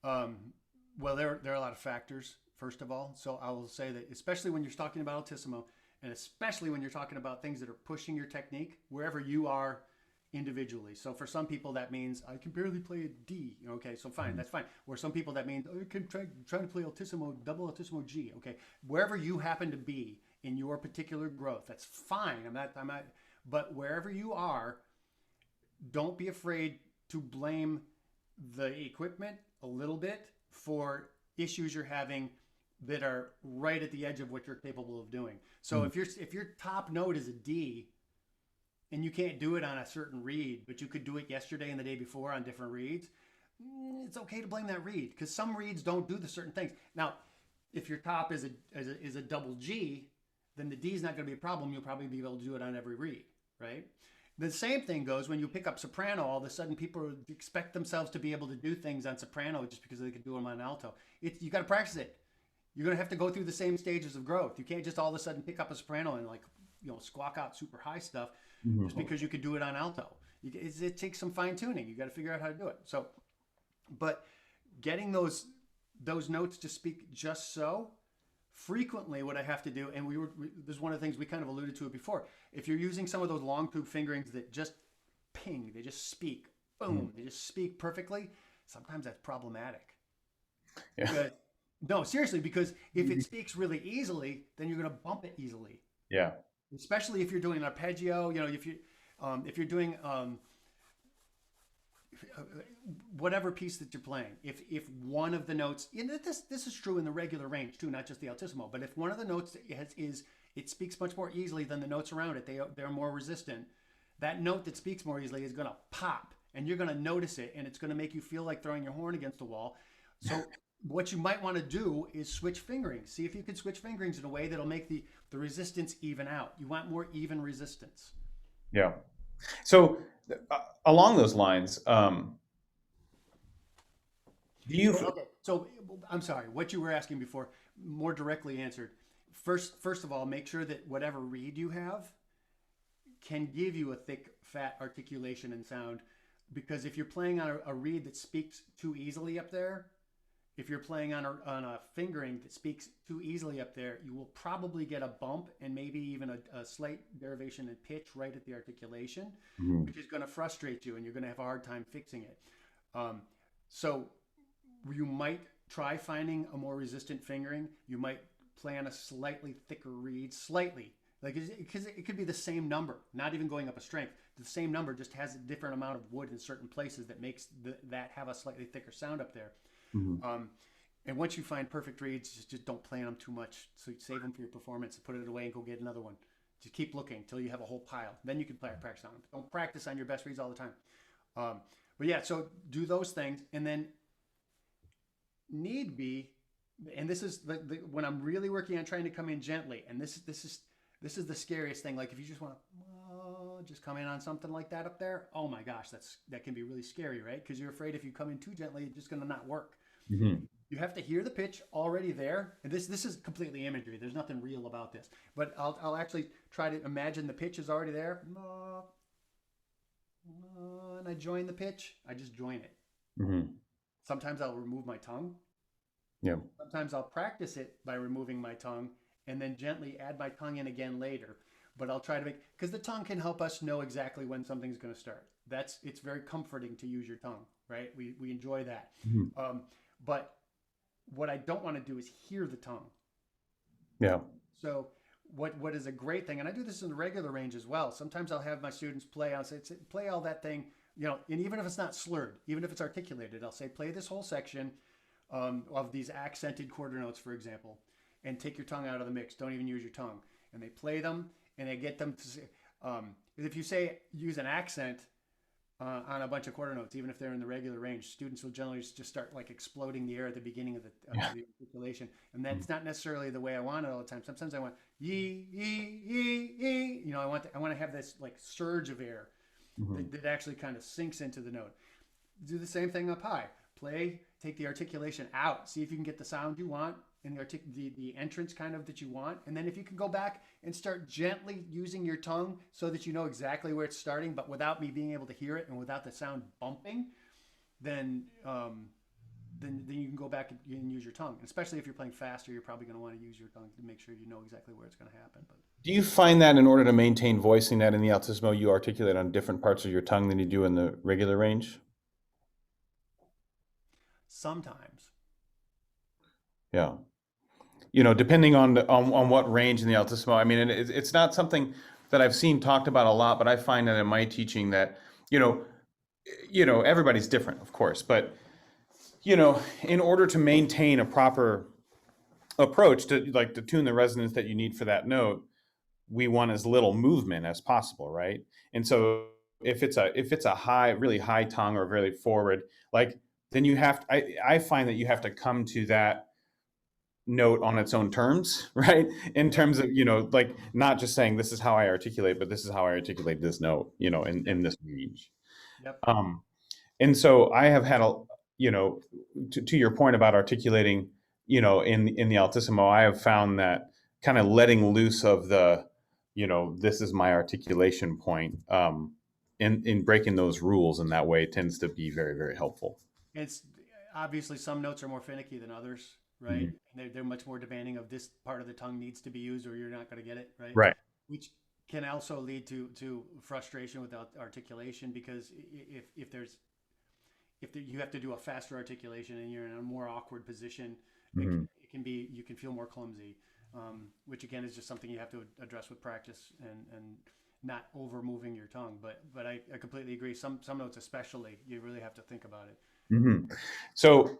Well, there are a lot of factors, first of all. So I will say that, especially when you're talking about altissimo, and especially when you're talking about things that are pushing your technique, wherever you are individually. So for some people, that means I can barely play a D. Okay, so fine, that's fine. Or some people, that means I can try to play altissimo, double altissimo G. Okay, wherever you happen to be in your particular growth, that's fine. I'm not. But wherever you are, don't be afraid to blame the equipment a little bit for issues you're having that are right at the edge of what you're capable of doing. So if your top note is a D and you can't do it on a certain reed, but you could do it yesterday and the day before on different reeds, it's okay to blame that reed, because some reeds don't do the certain things. Now, if your top is a double G, then the D is not going to be a problem. You'll probably be able to do it on every reed, right? The same thing goes when you pick up soprano. All of a sudden, people expect themselves to be able to do things on soprano just because they can do them on alto. You got to practice it. You're going to have to go through the same stages of growth. You can't just all of a sudden pick up a soprano and squawk out super high stuff just because you could do it on alto. It takes some fine tuning. You got to figure out how to do it. So, but getting those notes to speak just so, frequently what I have to do, and this is one of the things we kind of alluded to it before. If you're using some of those long tube fingerings that just ping, they just speak, boom, they just speak perfectly, sometimes that's problematic. Yeah. No, seriously, because if it speaks really easily, then you're going to bump it easily. Yeah. Especially if you're doing an arpeggio, if you're doing whatever piece that you're playing, if one of the notes, this is true in the regular range too, not just the altissimo, but if one of the notes it speaks much more easily than the notes around it, they're more resistant, that note that speaks more easily is going to pop, and you're going to notice it, and it's going to make you feel like throwing your horn against the wall. So what you might want to do is switch fingerings. See if you can switch fingerings in a way that'll make the resistance even out. You want more even resistance. Yeah. So along those lines, Okay. So I'm sorry, what you were asking before, more directly answered. First of all, make sure that whatever reed you have can give you a thick, fat articulation and sound. Because if you're playing on a reed that speaks too easily up there, if you're playing on a fingering that speaks too easily up there, you will probably get a bump and maybe even a slight derivation in pitch right at the articulation, which is going to frustrate you, and you're going to have a hard time fixing it. So you might try finding a more resistant fingering. You might play on a slightly thicker reed, because it could be the same number, not even going up a strength. The same number just has a different amount of wood in certain places that makes that have a slightly thicker sound up there. And once you find perfect reeds, just don't play on them too much. So you save them for your performance and put it away and go get another one. Just keep looking until you have a whole pile. Then you can practice on them. Don't practice on your best reeds all the time. But yeah, so do those things, and then need be, and this is when I'm really working on trying to come in gently, and this is the scariest thing. Like if you just want to just come in on something like that up there, oh my gosh, that can be really scary, right? Because you're afraid if you come in too gently, it's just going to not work. Mm-hmm. You have to hear the pitch already there. And this is completely imagery. There's nothing real about this. But I'll actually try to imagine the pitch is already there. And I join the pitch. I just join it. Mm-hmm. Sometimes I'll remove my tongue. Yeah. Sometimes I'll practice it by removing my tongue and then gently add my tongue in again later. But I'll try to because the tongue can help us know exactly when something's going to start. It's very comforting to use your tongue, right? We enjoy that. Mm-hmm. But what I don't want to do is hear the tongue. Yeah. So what is a great thing, and I do this in the regular range as well. Sometimes I'll have my students play. I'll say, play all that thing, and even if it's not slurred, even if it's articulated, I'll say, play this whole section of these accented quarter notes, for example, and take your tongue out of the mix. Don't even use your tongue. And they play them, and they get them to say, if you say use an accent on a bunch of quarter notes, even if they're in the regular range, students will generally just start like exploding the air at the beginning of the articulation. And that's not necessarily the way I want it all the time. Sometimes I want yee, yee, yee, yee. I want to have this like surge of air that actually kind of sinks into the note. Do the same thing up high. Play, take the articulation out. See if you can get the sound you want and the entrance kind of that you want. And then if you can go back and start gently using your tongue so that you know exactly where it's starting, but without me being able to hear it and without the sound bumping, then you can go back and use your tongue. And especially if you're playing faster, you're probably going to want to use your tongue to make sure you know exactly where it's going to happen. But do you find that in order to maintain voicing that in the Altissimo, you articulate on different parts of your tongue than you do in the regular range? sometimes. Yeah. Depending on what range in the Altissimo. I mean, it's not something that I've seen talked about a lot, but I find that in my teaching that, everybody's different, of course, but, in order to maintain a proper approach to tune the resonance that you need for that note, we want as little movement as possible, right? And so if it's a high, really high tongue or very forward, then you have I find that you have to come to that note on its own terms, right? In terms of, not just saying this is how I articulate, but this is how I articulate this note, in this range. Yep. And so I have had to your point about articulating, in the Altissimo, I have found that kind of letting loose of the, this is my articulation point, in breaking those rules in that way tends to be very, very helpful. It's obviously some notes are more finicky than others, right? And they're much more demanding of this part of the tongue needs to be used or you're not going to get it, right? Right. Which can also lead to frustration without articulation, because if you have to do a faster articulation and you're in a more awkward position, it can be, you can feel more clumsy, which again is just something you have to address with practice and not over moving your tongue. But I completely agree. Some notes especially, you really have to think about it. So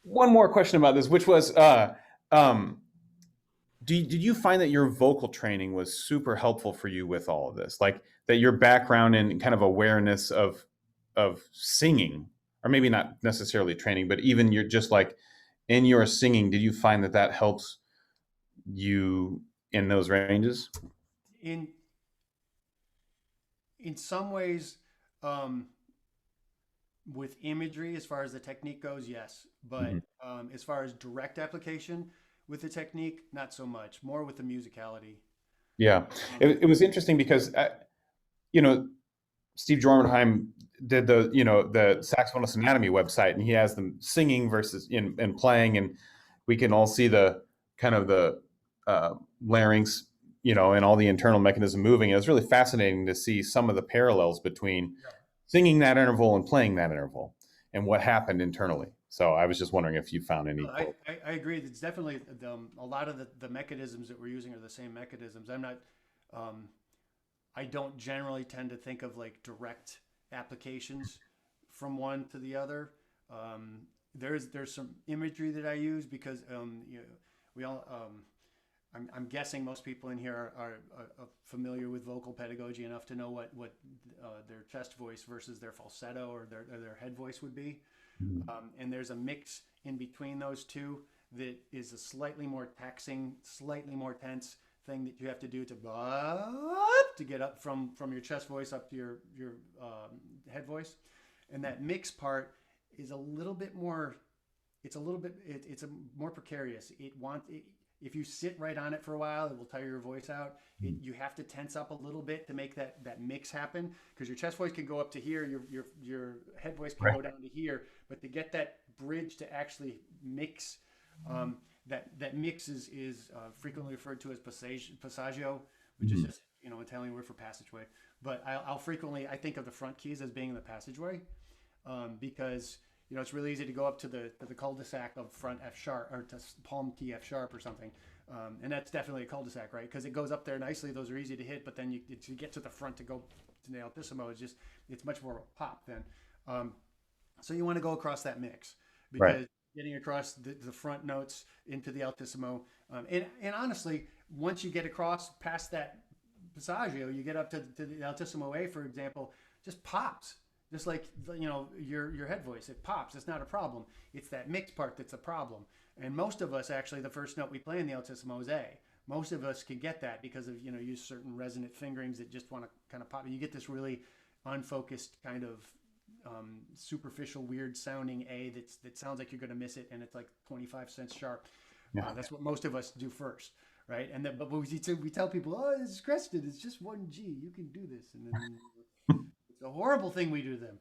one more question about this, which was, did you find that your vocal training was super helpful for you with all of this? Like that your background and kind of awareness of singing, or maybe not necessarily training, but even you're just like in your singing, did you find that helps you in those ranges? In some ways, with imagery, as far as the technique goes, yes. But as far as direct application with the technique, not so much. More with the musicality. Yeah, it was interesting because, Steve Jormenheim did the Saxophonist Anatomy website, and he has them singing versus and playing, and we can all see the kind of the larynx, and all the internal mechanism moving. It was really fascinating to see some of the parallels between singing that interval and playing that interval and what happened internally. So I was just wondering if you found any. I agree. It's definitely a lot of the mechanisms that we're using are the same mechanisms. I don't generally tend to think of like direct applications from one to the other. There's some imagery that I use because we all. I'm guessing most people in here are familiar with vocal pedagogy enough to know what their chest voice versus their falsetto or their head voice would be. And there's a mix in between those two that is a slightly more taxing, slightly more tense thing that you have to do to get up from your chest voice up to your head voice. And that mix part is a little bit more, it's a more precarious. If you sit right on it for a while, it will tire your voice out. You have to tense up a little bit to make that mix happen, because your chest voice can go up to here, your head voice can go down to here, but to get that bridge to actually mix, that mix is frequently referred to as passaggio, which is just, Italian word for passageway. But I think of the front keys as being the passageway, because it's really easy to go up to the cul-de-sac of front F sharp, or to palm key F sharp or something, and that's definitely a cul-de-sac, right? Because it goes up there nicely; those are easy to hit. But then to get to the front to go to the altissimo, it's much more of a pop then. So you want to go across that mix, because getting across the front notes into the altissimo, and honestly, once you get across past that passaggio, you get up to the altissimo A, for example, just pops. Just like, your head voice, it pops. It's not a problem. It's that mix part that's a problem. And most of us, actually, the first note we play in the altissimo is A. Most of us can get that because of, use certain resonant fingerings that just want to kind of pop. And you get this really unfocused kind of superficial, weird sounding A that sounds like you're going to miss it, and it's like 25 cents sharp. Yeah. That's what most of us do first, right? And then, but we tell people, oh, it's crested. It's just one G. You can do this. And then it's a horrible thing we do to them,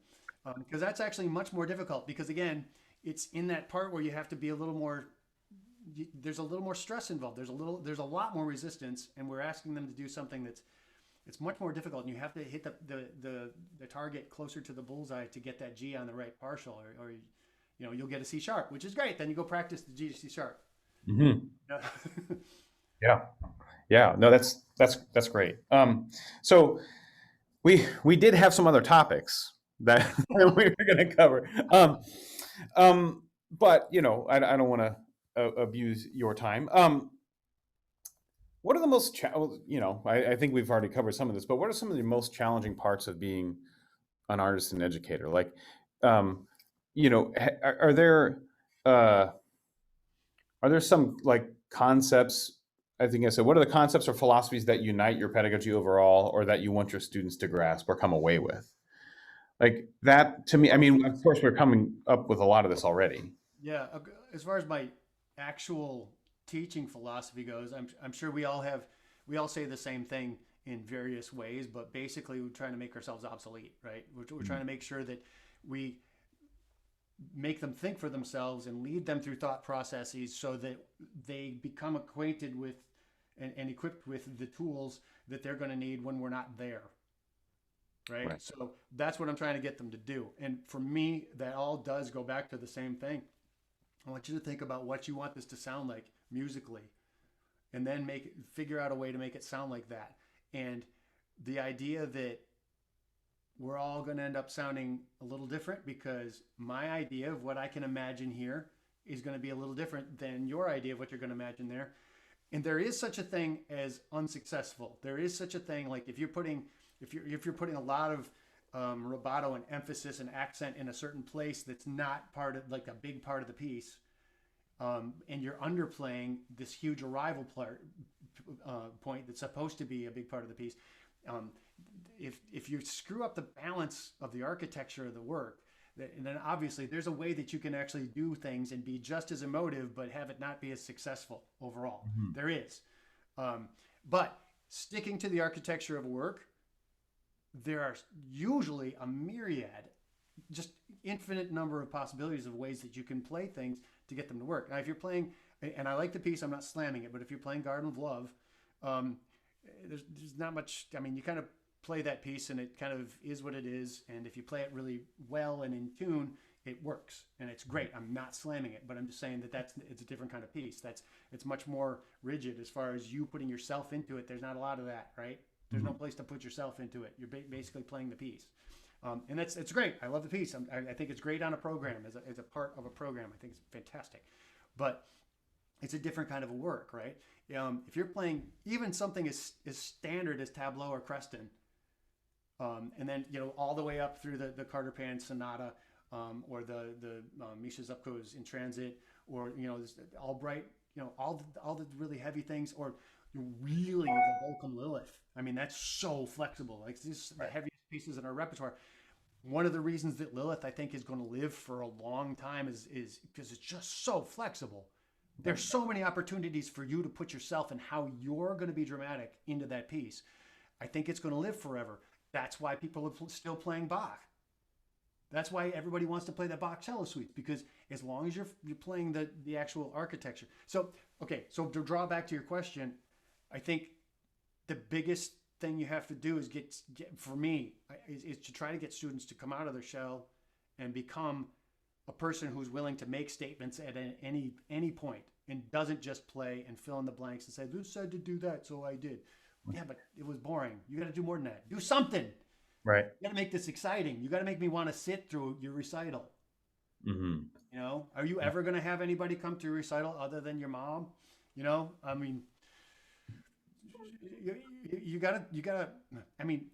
because that's actually much more difficult, because again, it's in that part where you have to be a little more, there's a little more stress involved. There's a lot more resistance, and we're asking them to do something it's much more difficult, and you have to hit the target closer to the bullseye to get that G on the right partial, or you'll get a C sharp, which is great. Then you go practice the G to C sharp. Mm-hmm. Yeah. No, that's great. So we did have some other topics that we were going to cover. But I don't want to abuse your time. What are the most, I think we've already covered some of this, but what are some of the most challenging parts of being an artist and educator? Like, are there some like concepts? I think I said, what are the concepts or philosophies that unite your pedagogy overall, or that you want your students to grasp or come away with? Like that, to me, I mean, of course, we're coming up with a lot of this already. Yeah, as far as my actual teaching philosophy goes, I'm sure we all say the same thing in various ways, but basically we're trying to make ourselves obsolete, right? We're trying to make sure that we make them think for themselves and lead them through thought processes so that they become acquainted with and equipped with the tools that they're going to need when we're not there. Right? So that's what I'm trying to get them to do. And for me, that all does go back to the same thing. I want you to think about what you want this to sound like musically, and then figure out a way to make it sound like that. And the idea that we're all going to end up sounding a little different, because my idea of what I can imagine here is going to be a little different than your idea of what you're going to imagine there. And there is such a thing as unsuccessful. There is such a thing, like if you're putting a lot of rubato and emphasis and accent in a certain place that's not part of, like, a big part of the piece, and you're underplaying this huge arrival point that's supposed to be a big part of the piece. If you screw up the balance of the architecture of the work, and then obviously there's a way that you can actually do things and be just as emotive, but have it not be as successful overall. Mm-hmm. There is. But sticking to the architecture of a work, there are usually a myriad, just infinite number of possibilities of ways that you can play things to get them to work. Now, if you're playing, and I like the piece, I'm not slamming it, but if you're playing Garden of Love, there's not much, I mean, you kind of play that piece and it kind of is what it is. And if you play it really well and in tune, it works and it's great. I'm not slamming it, but I'm just saying that it's a different kind of piece. It's much more rigid as far as you putting yourself into it. There's not a lot of that, right? There's no place to put yourself into it. You're basically playing the piece. And it's great. I love the piece. I think it's great on a program, as a part of a program. I think it's fantastic. But it's a different kind of a work, right? If you're playing even something as standard as tableau or Creviston, and then all the way up through the Carter Pan Sonata, or the Misha Zupko's In Transit, or this Albright, all the really heavy things, or really the Bolcom Lilith. I mean, that's so flexible. Like this, the heaviest pieces in our repertoire. One of the reasons that Lilith, I think, is going to live for a long time is because it's just so flexible. There's so many opportunities for you to put yourself and how you're going to be dramatic into that piece. I think it's going to live forever. That's why people are still playing Bach. That's why everybody wants to play the Bach cello suites, because as long as you're playing the actual architecture. So, okay, so to draw back to your question, I think the biggest thing you have to do is get for me, is to try to get students to come out of their shell and become a person who's willing to make statements at any point and doesn't just play and fill in the blanks and say, "This said to do that, so I did." Yeah, but it was boring. You got to do more than that. Do something. Right. You got to make this exciting. You got to make me want to sit through your recital. Mm-hmm. Are you ever going to have anybody come to your recital other than your mom? I mean, you gotta. I mean,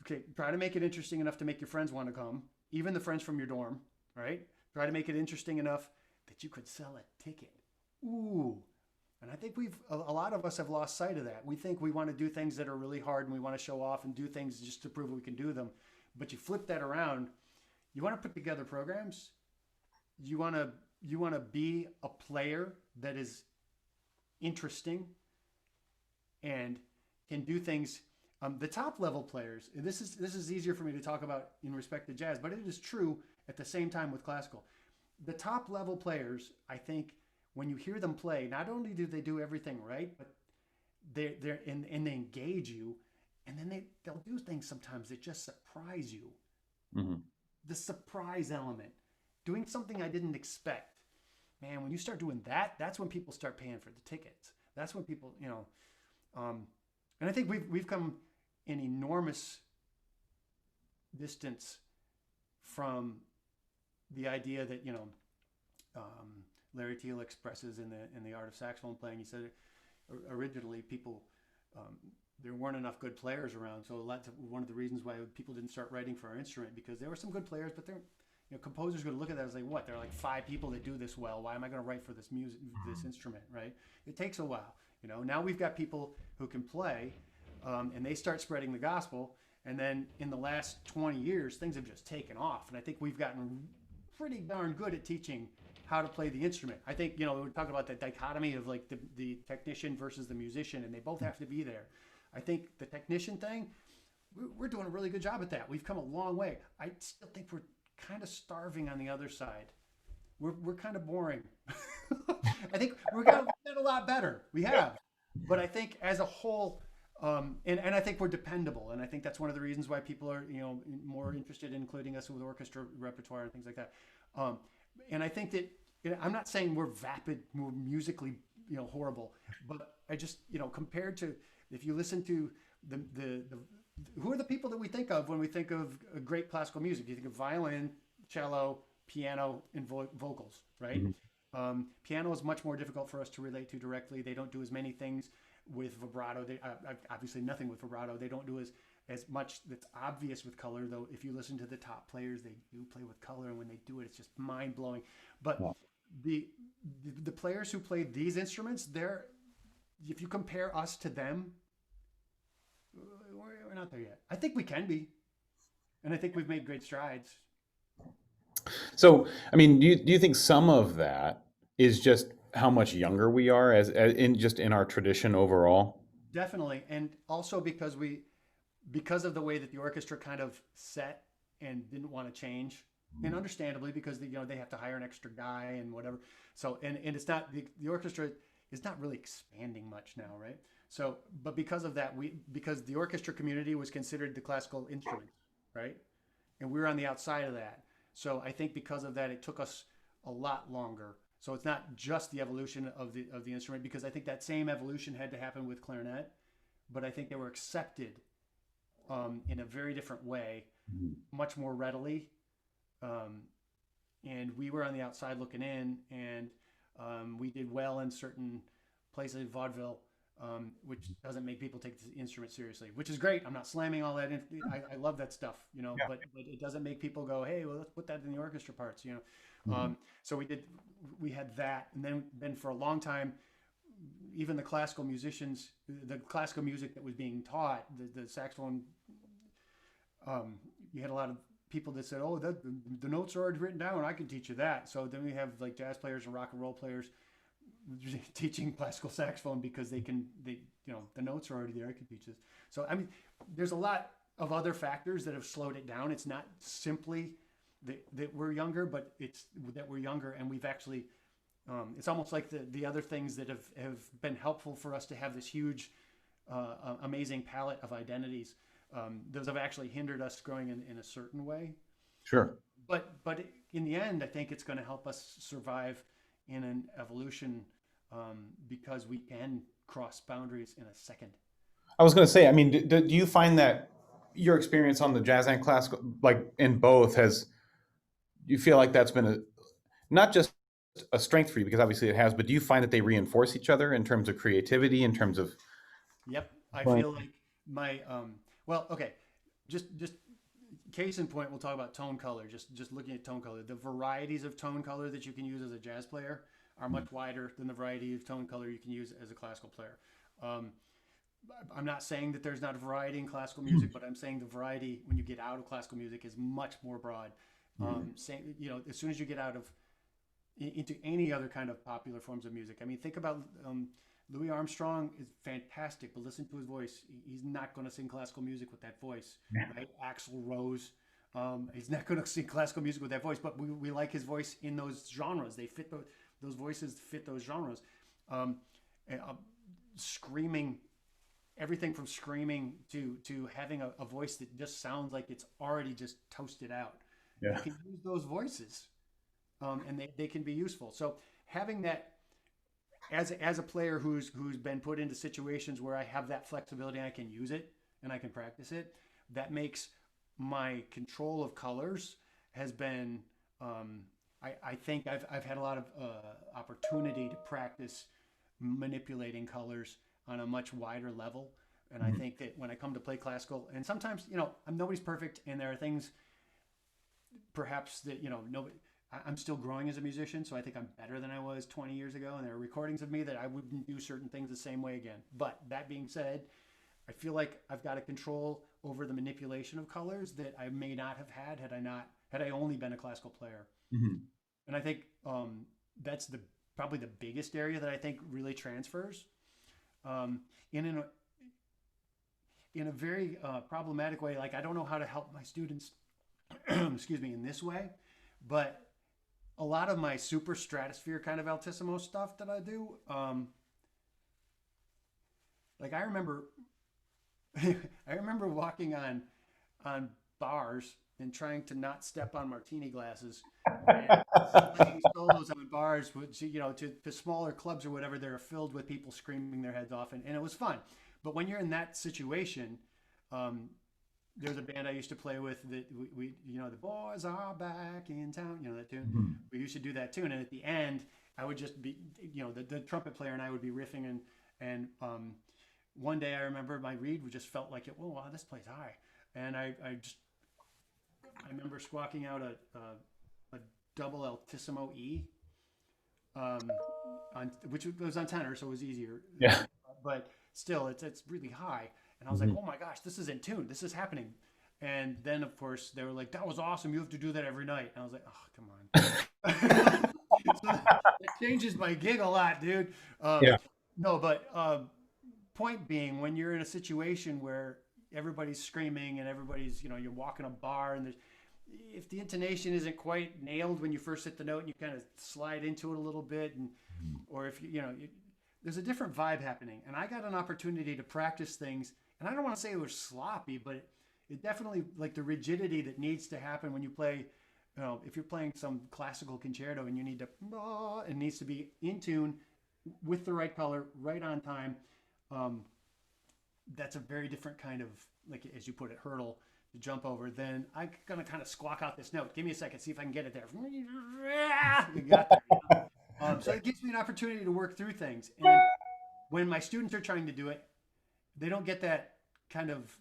okay. Try to make it interesting enough to make your friends want to come, even the friends from your dorm. Right? Try to make it interesting enough that you could sell a ticket. Ooh. And I think a lot of us have lost sight of that. We think we want to do things that are really hard and we want to show off and do things just to prove we can do them. But you flip that around. You want to put together programs. You want to be a player that is interesting and can do things. The top level players, and this is easier for me to talk about in respect to jazz, but it is true at the same time with classical. The top level players, I think, when you hear them play, not only do they do everything right, but they engage you, and then they'll do things sometimes that just surprise you. Mm-hmm. The surprise element, doing something I didn't expect. Man, when you start doing that, that's when people start paying for the tickets. That's when people, and I think we've come an enormous distance from the idea that Larry Teal expresses in the Art of Saxophone Playing. He said originally people there weren't enough good players around, so one of the reasons why people didn't start writing for our instrument, because there were some good players, but composers are going to look at that and say, what? There are like 5 people that do this well. Why am I going to write for this instrument, right? It takes a while. Now we've got people who can play, and they start spreading the gospel. And then in the last 20 years, things have just taken off. And I think we've gotten pretty darn good at teaching how to play the instrument. I think, we talk about that dichotomy of like the technician versus the musician, and they both have to be there. I think the technician thing, we're doing a really good job at that. We've come a long way. I still think we're kind of starving on the other side. We're kind of boring. I think we've got a lot better. We have. But I think as a whole, and I think we're dependable. And I think that's one of the reasons why people are, more interested in including us with orchestra repertoire and things like that. And I think that, I'm not saying we're vapid, we're musically, horrible, but I just, compared to, if you listen to the who are the people that we think of when we think of great classical music? You think of violin, cello, piano, and vocals, right? Mm-hmm. Piano is much more difficult for us to relate to directly. They don't do as many things with vibrato. They obviously nothing with vibrato. They don't do as much that's obvious with color, though. If you listen to the top players, they do play with color, and when they do it, it's just mind blowing. But the players who play these instruments, if you compare us to them, we're not there yet. I think we can be, and I think we've made great strides. So, I mean, do you think some of that is just how much younger we are as in our tradition overall? Definitely, and also because of the way that the orchestra kind of set and didn't want to change, and understandably because they have to hire an extra guy and whatever. So and it's not the orchestra is not really expanding much now, right? So, but because of that, because the orchestra community was considered the classical instrument, right? And we were on the outside of that. So I think because of that, it took us a lot longer. So it's not just the evolution of the instrument, because I think that same evolution had to happen with clarinet, but I think they were accepted in a very different way, much more readily. And we were on the outside looking in, and we did well in certain places, vaudeville, which doesn't make people take the instrument seriously, which is great. I'm not slamming all that in. I love that stuff, you know, Yeah. but it doesn't make people go, hey, well, let's put that in the orchestra parts, you know. So we had that. And then for a long time, even the classical musicians, the classical music that was being taught, the saxophone, you had a lot of people that said, oh, the notes are already written down, I can teach you that. So then we have like jazz players and rock and roll players teaching classical saxophone because they you know, the notes are already there, I can teach this. So I mean, there's a lot of other factors that have slowed it down. It's not simply that we're younger, but it's that we're younger and we've actually it's almost like the other things that have been helpful for us to have this huge amazing palette of identities. Those have actually hindered us growing in a certain way. Sure. But in the end, I think it's going to help us survive in an evolution because we can cross boundaries in a second. I was going to say, I mean, do you find that your experience on the jazz and classical, like in both, you feel like that's been not just a strength for you, because obviously it has, but do you find that they reinforce each other in terms of creativity, in terms of? Yep. I feel like my, well, okay, just case in point, we'll talk about tone color, just looking at tone color. The varieties of tone color that you can use as a jazz player are much wider than the variety of tone color you can use as a classical player. I'm not saying that there's not a variety in classical music, but I'm saying the variety when you get out of classical music is much more broad. Saying, you know, as soon as you get out of into any other kind of popular forms of music. I mean, think about Louis Armstrong is fantastic, but listen to his voice. He's not going to sing classical music with that voice, right? Axl Rose, he's not going to sing classical music with that voice, but we like his voice in those genres. They fit those voices fit those genres. Screaming, everything from screaming to having a voice that just sounds like it's already just toasted out. Yeah. You can use those voices. And they can be useful. So having that as a player who's been put into situations where I have that flexibility and I can use it and I can practice it, that makes my control of colors has been I think I've had a lot of opportunity to practice manipulating colors on a much wider level. And I think that when I come to play classical, and sometimes, you know, nobody's perfect and there are things perhaps that, you know, I'm still growing as a musician, so I think I'm better than I was 20 years ago, and there are recordings of me that I wouldn't do certain things the same way again. But that being said, I feel like I've got a control over the manipulation of colors that I may not have had I only been a classical player. And I think that's probably the biggest area that I think really transfers. In a very problematic way, like I don't know how to help my students, excuse me, in this way, but a lot of my super stratosphere kind of altissimo stuff that I do, like I remember walking on bars and trying to not step on martini glasses and playing solos on bars, which, you know, to smaller clubs or whatever, they're filled with people screaming their heads off, and it was fun. But when you're in that situation, there's a band I used to play with that we you know, the boys are back in town, you know that tune. We used to do that tune, and at the end I would just be, you know, the trumpet player and I would be riffing, and one day I remember my reed just felt like it. Whoa, wow, this plays high, and I remember squawking out a double altissimo E, which was on tenor, so it was easier. Yeah. But still, it's really high. And I was like, oh my gosh, this is in tune. This is happening. And then, of course, they were like, that was awesome. You have to do that every night. And I was like, oh, come on. So it changes my gig a lot, dude. Yeah. No, but point being, when you're in a situation where everybody's screaming and everybody's, you know, you're walking a bar and if the intonation isn't quite nailed when you first hit the note and you kind of slide into it a little bit, or if you know, there's a different vibe happening. And I got an opportunity to practice things. And I don't want to say it was sloppy, but it definitely, like the rigidity that needs to happen when you play, you know, if you're playing some classical concerto and you need to, it needs to be in tune with the right color, right on time. That's a very different kind of, like, as you put it, hurdle to jump over. Then I'm going to kind of squawk out this note. Give me a second, see if I can get it there. You got there. You know? So it gives me an opportunity to work through things. And when my students are trying to do it, they don't get that kind of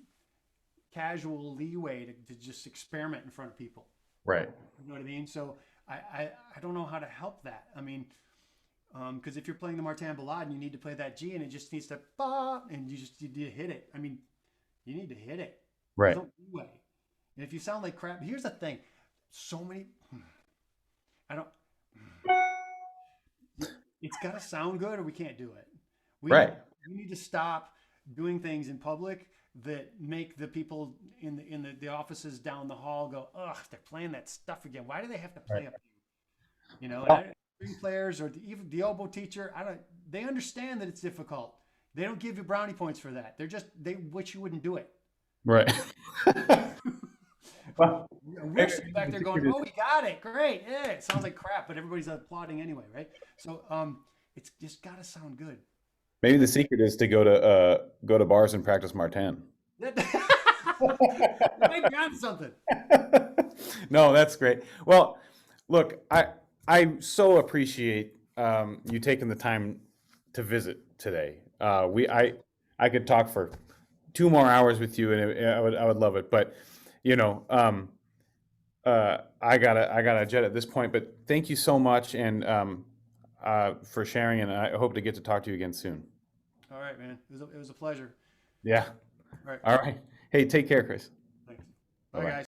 casual leeway to just experiment in front of people. Right. You know what I mean? So I don't know how to help that. I mean, because if you're playing the Martin Ballade and you need to play that G and it just needs to ba, and you need to hit it. I mean, you need to hit it. Right. There's no leeway. And if you sound like crap, here's the thing. So many, it's got to sound good or we can't do it. We need to stop doing things in public that make the people in the offices down the hall go, ugh, they're playing that stuff again. Why do they have to play up here? You know, string players or even the oboe teacher, they understand that it's difficult. They don't give you brownie points for that. They wish you wouldn't do it. Right. Well, we're sitting back there going, oh, we got it. Great. Yeah, it sounds like crap, but everybody's applauding anyway, right? So it's just got to sound good. Maybe the secret is to go to bars and practice Martin. You might be onto something. No, that's great. Well, look, I so appreciate you taking the time to visit today. I could talk for 2 more hours with you, and I would love it. But you know, I gotta jet at this point. But thank you so much, and for sharing, and I hope to get to talk to you again soon. All right, man. It was a pleasure. Yeah. All right. All right. Hey, take care, Chris. Thanks. Bye-bye. Bye, guys.